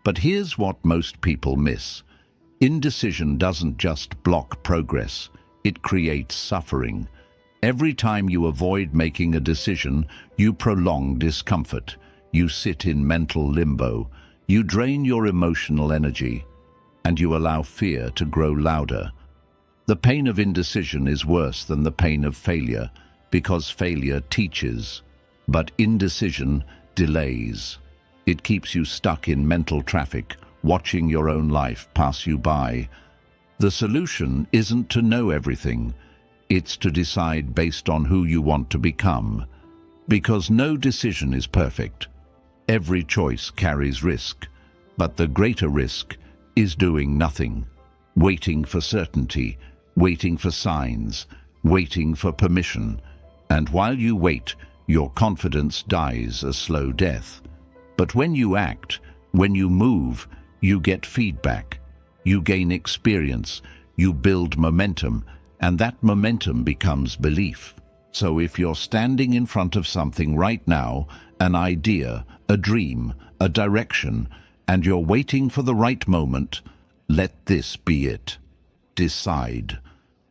Speaker 1: But here's what most people miss. Indecision doesn't just block progress, it creates suffering. Every time you avoid making a decision, you prolong discomfort. You sit in mental limbo. You drain your emotional energy, and you allow fear to grow louder. The pain of indecision is worse than the pain of failure, because failure teaches, but indecision delays. It keeps you stuck in mental traffic, watching your own life pass you by. The solution isn't to know everything. It's to decide based on who you want to become. Because no decision is perfect. Every choice carries risk, but the greater risk is doing nothing, waiting for certainty, waiting for signs, waiting for permission. And while you wait, your confidence dies a slow death. But when you act, when you move, you get feedback. You gain experience, you build momentum, and that momentum becomes belief. So if you're standing in front of something right now, an idea, a dream, a direction, and you're waiting for the right moment, let this be it. Decide.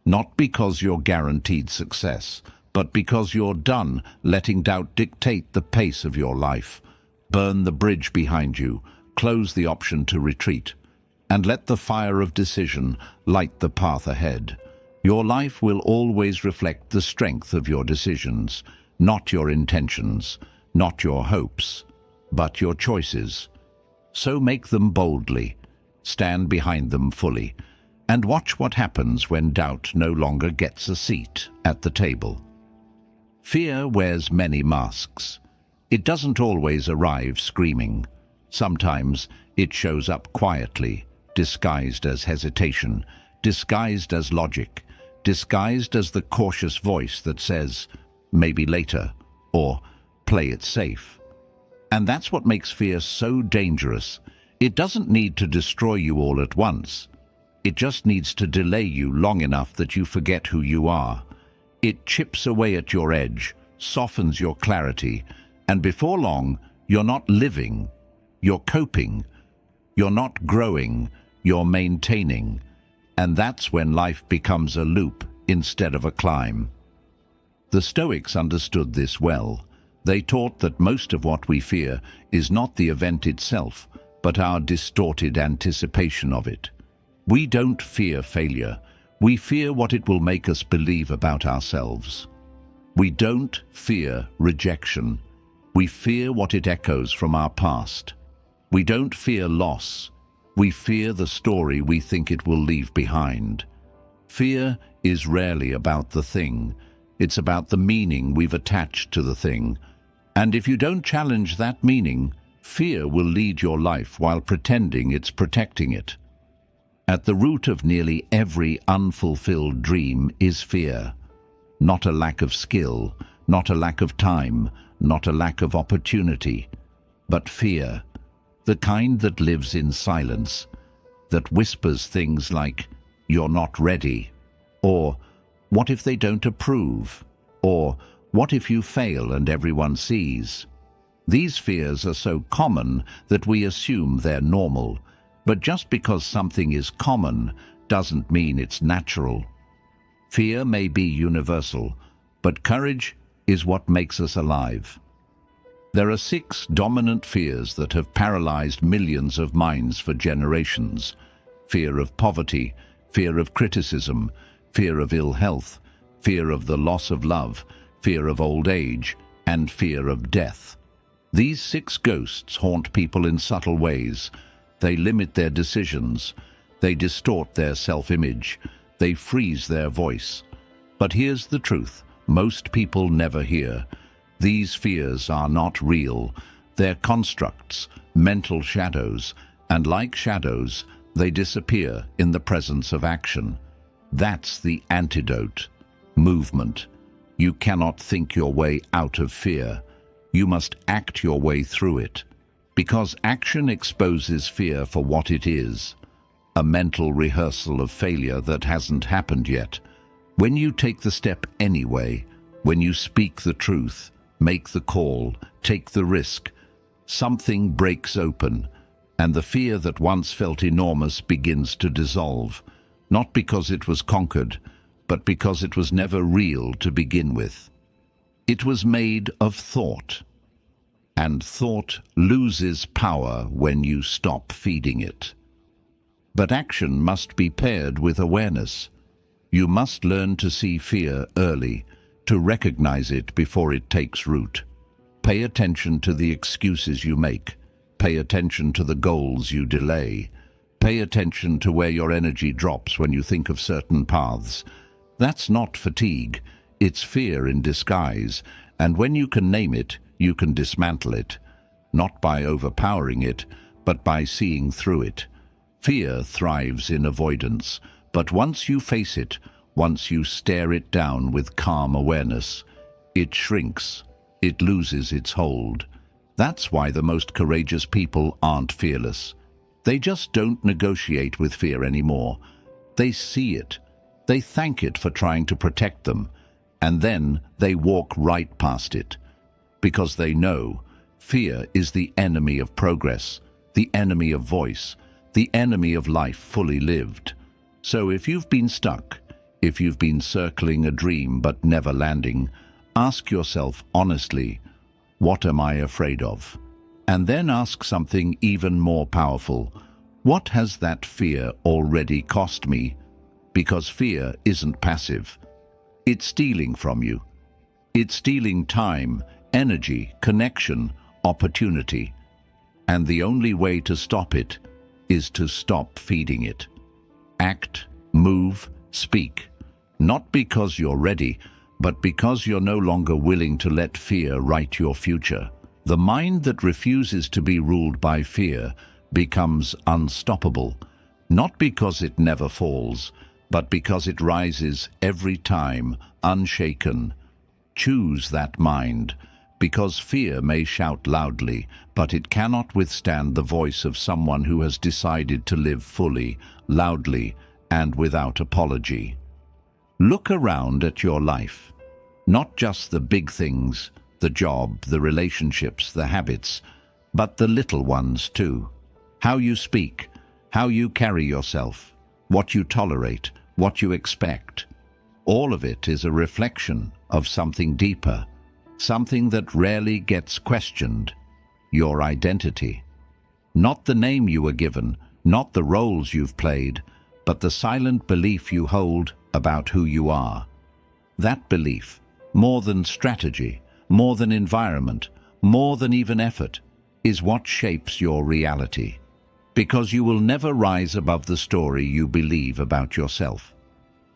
Speaker 1: Not because you're guaranteed success, but because you're done letting doubt dictate the pace of your life. Burn the bridge behind you, close the option to retreat, and let the fire of decision light the path ahead. Your life will always reflect the strength of your decisions, not your intentions, not your hopes, but your choices. So make them boldly, stand behind them fully, and watch what happens when doubt no longer gets a seat at the table. Fear wears many masks. It doesn't always arrive screaming. Sometimes it shows up quietly, disguised as hesitation, disguised as logic, disguised as the cautious voice that says, maybe later, or play it safe. And that's what makes fear so dangerous. It doesn't need to destroy you all at once. It just needs to delay you long enough that you forget who you are. It chips away at your edge, softens your clarity, and before long, you're not living, you're coping. You're not growing, you're maintaining. And that's when life becomes a loop instead of a climb. The Stoics understood this well. They taught that most of what we fear is not the event itself, but our distorted anticipation of it. We don't fear failure. We fear what it will make us believe about ourselves. We don't fear rejection. We fear what it echoes from our past. We don't fear loss. We fear the story we think it will leave behind. Fear is rarely about the thing. It's about the meaning we've attached to the thing. And if you don't challenge that meaning, fear will lead your life while pretending it's protecting it. At the root of nearly every unfulfilled dream is fear. Not a lack of skill, not a lack of time, not a lack of opportunity, but fear. The kind that lives in silence, that whispers things like, "You're not ready," or "What if they don't approve?" or "What if you fail and everyone sees?" These fears are so common that we assume they're normal, but just because something is common doesn't mean it's natural. Fear may be universal, but courage is what makes us alive. There are 6 dominant fears that have paralyzed millions of minds for generations. Fear of poverty, fear of criticism, fear of ill health, fear of the loss of love, fear of old age, and fear of death. These 6 ghosts haunt people in subtle ways. They limit their decisions. They distort their self-image. They freeze their voice. But here's the truth most people never hear. These fears are not real. They're constructs, mental shadows, and like shadows, they disappear in the presence of action. That's the antidote. Movement. You cannot think your way out of fear. You must act your way through it. Because action exposes fear for what it is. A mental rehearsal of failure that hasn't happened yet. When you take the step anyway, when you speak the truth, make the call, take the risk, something breaks open, and the fear that once felt enormous begins to dissolve, not because it was conquered, but because it was never real to begin with. It was made of thought, and thought loses power when you stop feeding it. But action must be paired with awareness. You must learn to see fear early, to recognize it before it takes root. Pay attention to the excuses you make. Pay attention to the goals you delay. Pay attention to where your energy drops when you think of certain paths. That's not fatigue, it's fear in disguise, and when you can name it, you can dismantle it, not by overpowering it, but by seeing through it. Fear thrives in avoidance, but once you face it, once you stare it down with calm awareness, it shrinks, it loses its hold. That's why the most courageous people aren't fearless. They just don't negotiate with fear anymore. They see it. They thank it for trying to protect them, and then they walk right past it. Because they know fear is the enemy of progress, the enemy of voice, the enemy of life fully lived. So if you've been stuck, if you've been circling a dream but never landing, ask yourself honestly, what am I afraid of? And then ask something even more powerful. What has that fear already cost me? Because fear isn't passive. It's stealing from you. It's stealing time, energy, connection, opportunity. And the only way to stop it is to stop feeding it. Act, move, speak. Not because you're ready, but because you're no longer willing to let fear write your future. The mind that refuses to be ruled by fear becomes unstoppable, not because it never falls, but because it rises every time, unshaken. Choose that mind, because fear may shout loudly, but it cannot withstand the voice of someone who has decided to live fully, loudly, and without apology. Look around at your life. Not just the big things, the job, the relationships, the habits, but the little ones too. How you speak, how you carry yourself, what you tolerate, what you expect. All of it is a reflection of something deeper, something that rarely gets questioned, your identity. Not the name you were given, not the roles you've played, but the silent belief you hold about who you are. That belief, more than strategy, more than environment, more than even effort, is what shapes your reality. Because you will never rise above the story you believe about yourself.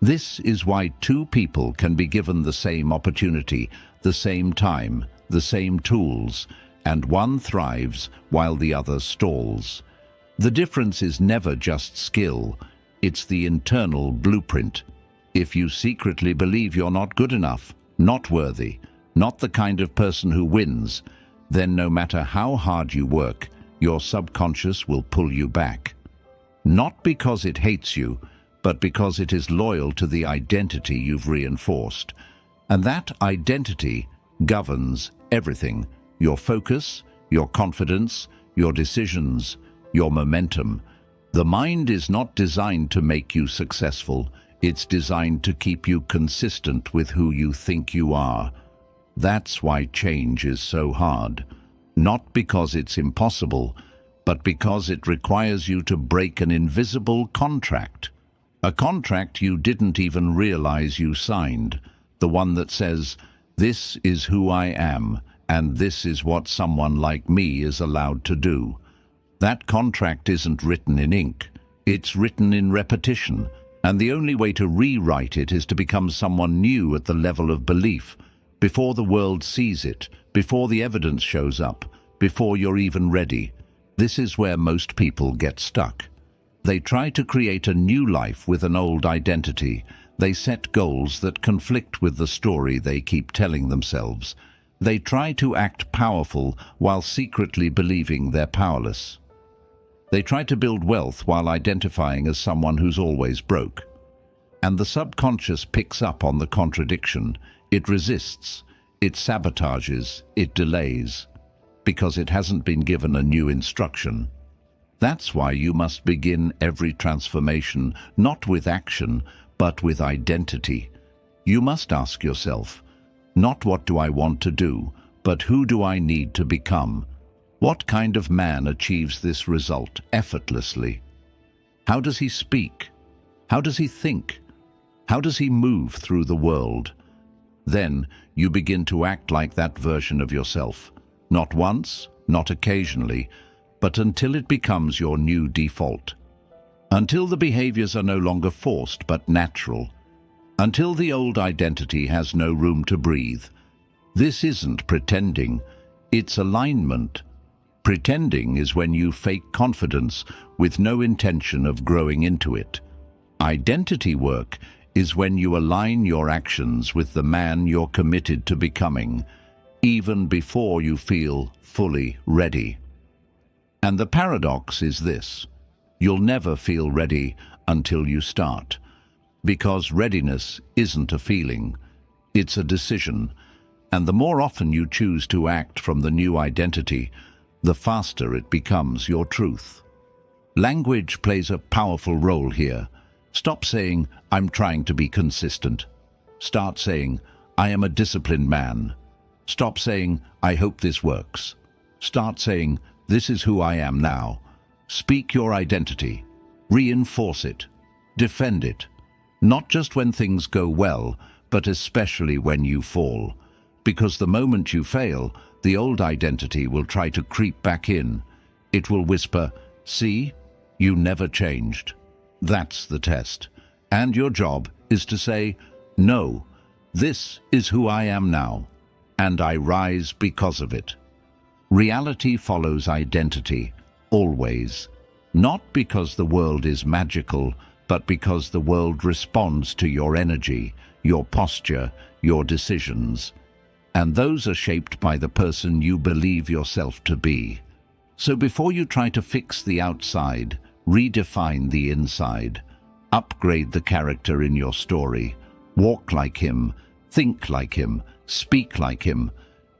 Speaker 1: This is why two people can be given the same opportunity, the same time, the same tools, and one thrives while the other stalls. The difference is never just skill, it's the internal blueprint. If you secretly believe you're not good enough, not worthy, not the kind of person who wins, then no matter how hard you work, your subconscious will pull you back. Not because it hates you, but because it is loyal to the identity you've reinforced. And that identity governs everything: your focus, your confidence, your decisions, your momentum. The mind is not designed to make you successful. It's designed to keep you consistent with who you think you are. That's why change is so hard. Not because it's impossible, but because it requires you to break an invisible contract. A contract you didn't even realize you signed. The one that says, this is who I am, and this is what someone like me is allowed to do. That contract isn't written in ink. It's written in repetition. And the only way to rewrite it is to become someone new at the level of belief, before the world sees it, before the evidence shows up, before you're even ready. This is where most people get stuck. They try to create a new life with an old identity. They set goals that conflict with the story they keep telling themselves. They try to act powerful while secretly believing they're powerless. They try to build wealth while identifying as someone who's always broke. And the subconscious picks up on the contradiction. It resists, it sabotages, it delays. because it hasn't been given a new instruction. That's why you must begin every transformation not with action, but with identity. You must ask yourself, not what do I want to do, but who do I need to become? What kind of man achieves this result effortlessly? How does he speak? How does he think? How does he move through the world? Then you begin to act like that version of yourself, not once, not occasionally, but until it becomes your new default. Until the behaviors are no longer forced but natural. Until the old identity has no room to breathe. This isn't pretending, it's alignment. Pretending is when you fake confidence with no intention of growing into it. Identity work is when you align your actions with the man you're committed to becoming, even before you feel fully ready. And the paradox is this: you'll never feel ready until you start. Because readiness isn't a feeling, it's a decision. And the more often you choose to act from the new identity, the faster it becomes your truth. Language plays a powerful role here. Stop saying, "I'm trying to be consistent." Start saying, "I am a disciplined man." Stop saying, "I hope this works." Start saying, "This is who I am now." Speak your identity. Reinforce it. Defend it. Not just when things go well, but especially when you fall. Because the moment you fail, the old identity will try to creep back in. It will whisper, "See, you never changed." That's the test. And your job is to say, "No, this is who I am now, and I rise because of it." Reality follows identity, always. Not because the world is magical, but because the world responds to your energy, your posture, your decisions. And those are shaped by the person you believe yourself to be. So before you try to fix the outside, redefine the inside. Upgrade the character in your story. Walk like him, think like him, speak like him,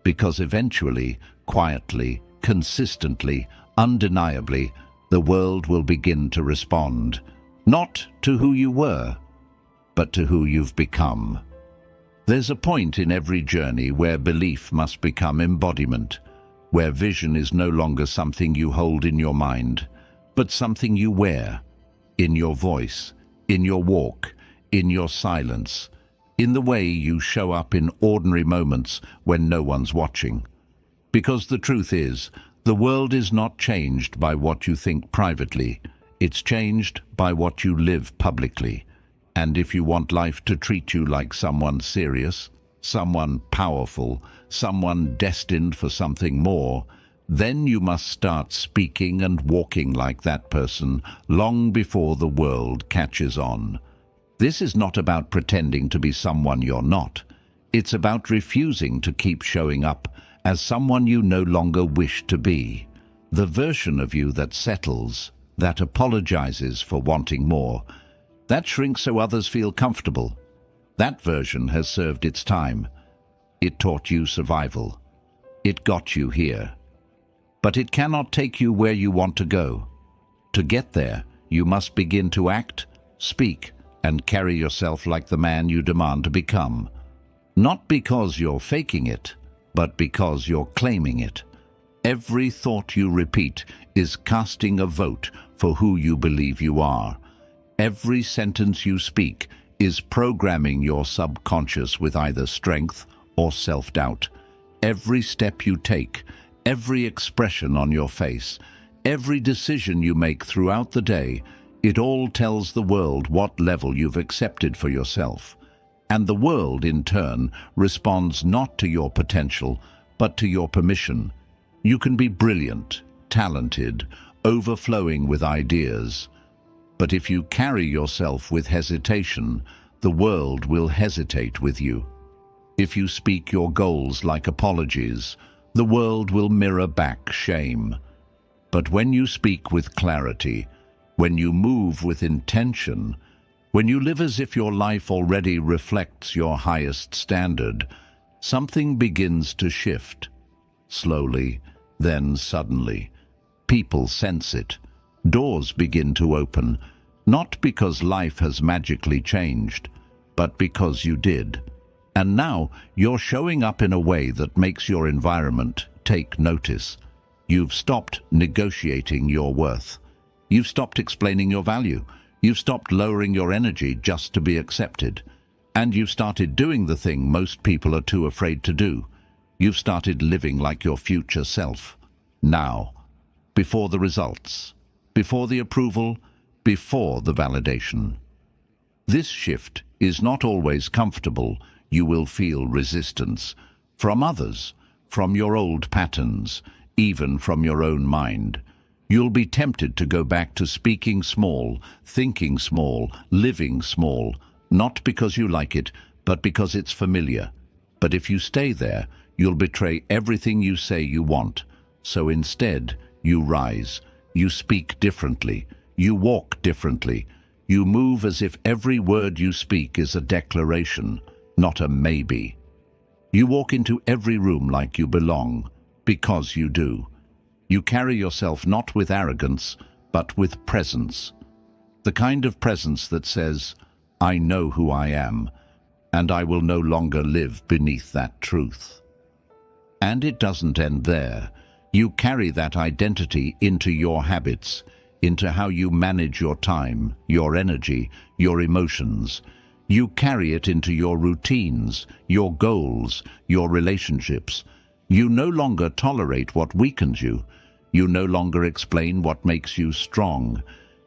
Speaker 1: because eventually, quietly, consistently, undeniably, the world will begin to respond, not to who you were, but to who you've become. There's a point in every journey where belief must become embodiment, where vision is no longer something you hold in your mind, but something you wear, in your voice, in your walk, in your silence, in the way you show up in ordinary moments when no one's watching. Because the truth is, the world is not changed by what you think privately, it's changed by what you live publicly. And if you want life to treat you like someone serious, someone powerful, someone destined for something more, then you must start speaking and walking like that person long before the world catches on. This is not about pretending to be someone you're not. It's about refusing to keep showing up as someone you no longer wish to be. The version of you that settles, that apologizes for wanting more, that shrinks so others feel comfortable. That version has served its time. It taught you survival. It got you here. But it cannot take you where you want to go. To get there, you must begin to act, speak, and carry yourself like the man you demand to become. Not because you're faking it, but because you're claiming it. Every thought you repeat is casting a vote for who you believe you are. Every sentence you speak is programming your subconscious with either strength or self-doubt. Every step you take, every expression on your face, every decision you make throughout the day, it all tells the world what level you've accepted for yourself. And the world, in turn, responds not to your potential, but to your permission. You can be brilliant, talented, overflowing with ideas. But if you carry yourself with hesitation, the world will hesitate with you. If you speak your goals like apologies, the world will mirror back shame. But when you speak with clarity, when you move with intention, when you live as if your life already reflects your highest standard, something begins to shift. Slowly, Then suddenly, people sense it. Doors begin to open, not because life has magically changed, but because you did. And now you're showing up in a way that makes your environment take notice. You've stopped negotiating your worth. You've stopped explaining your value. You've stopped lowering your energy just to be accepted. And you've started doing the thing most people are too afraid to do. You've started living like your future self. Now, before the results, before the approval, before the validation. This shift is not always comfortable. You will feel resistance from others, from your old patterns, even from your own mind. You'll be tempted to go back to speaking small, thinking small, living small, not because you like it, but because it's familiar. But if you stay there, you'll betray everything you say you want. So instead, you rise, you speak differently, you walk differently, you move as if every word you speak is a declaration, not a maybe. You walk into every room like you belong, because you do. You carry yourself not with arrogance, but with presence. The kind of presence that says, I know who I am, and I will no longer live beneath that truth. And it doesn't end there. You carry that identity into your habits, into how you manage your time, your energy, your emotions. You carry it into your routines, your goals, your relationships. You no longer tolerate what weakens you. You no longer explain what makes you strong.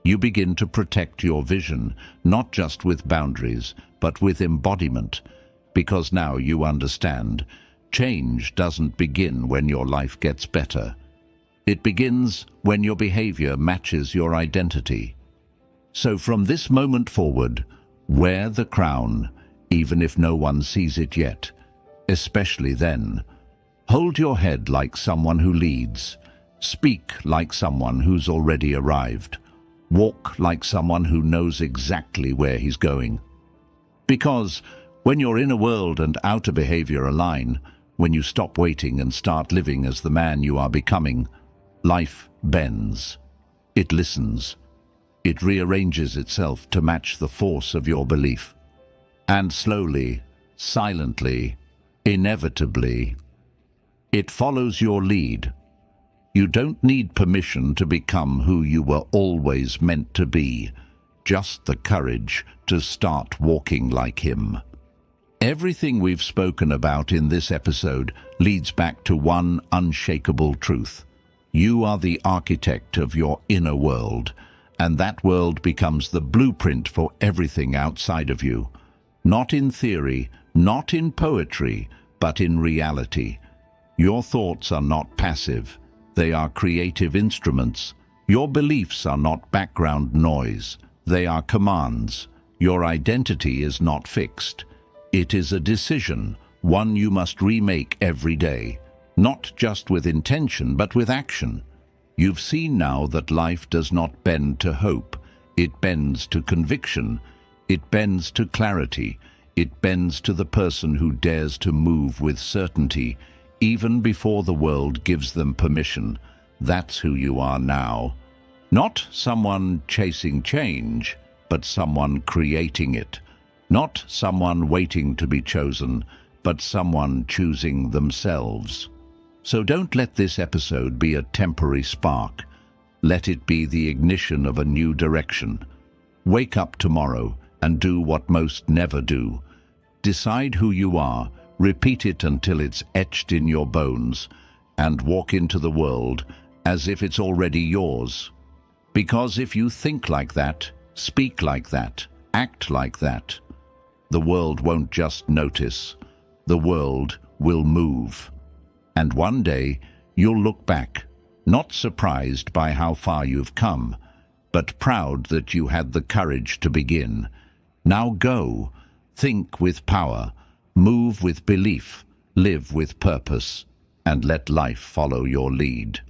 Speaker 1: You begin to protect your vision, not just with boundaries, but with embodiment. Because now you understand, change doesn't begin when your life gets better. It begins when your behavior matches your identity. So from this moment forward, wear the crown, even if no one sees it yet. Especially then. Hold your head like someone who leads. Speak like someone who's already arrived. Walk like someone who knows exactly where he's going. Because when your inner world and outer behavior align, when you stop waiting and start living as the man you are becoming, life bends. It listens. It rearranges itself to match the force of your belief. And slowly, silently, inevitably, it follows your lead. You don't need permission to become who you were always meant to be, just the courage to start walking like him. Everything we've spoken about in this episode leads back to one unshakable truth. You are the architect of your inner world, and that world becomes the blueprint for everything outside of you. Not in theory, not in poetry, but in reality. Your thoughts are not passive. They are creative instruments. Your beliefs are not background noise. They are commands. Your identity is not fixed. It is a decision, one you must remake every day, not just with intention, but with action. You've seen now that life does not bend to hope. It bends to conviction. It bends to clarity. It bends to the person who dares to move with certainty, even before the world gives them permission. That's who you are now. Not someone chasing change, but someone creating it. Not someone waiting to be chosen, but someone choosing themselves. So don't let this episode be a temporary spark. Let it be the ignition of a new direction. Wake up tomorrow and do what most never do. Decide who you are, repeat it until it's etched in your bones, and walk into the world as if it's already yours. Because if you think like that, speak like that, act like that, the world won't just notice, the world will move. And one day, you'll look back, not surprised by how far you've come, but proud that you had the courage to begin. Now go, think with power, move with belief, live with purpose, and let life follow your lead.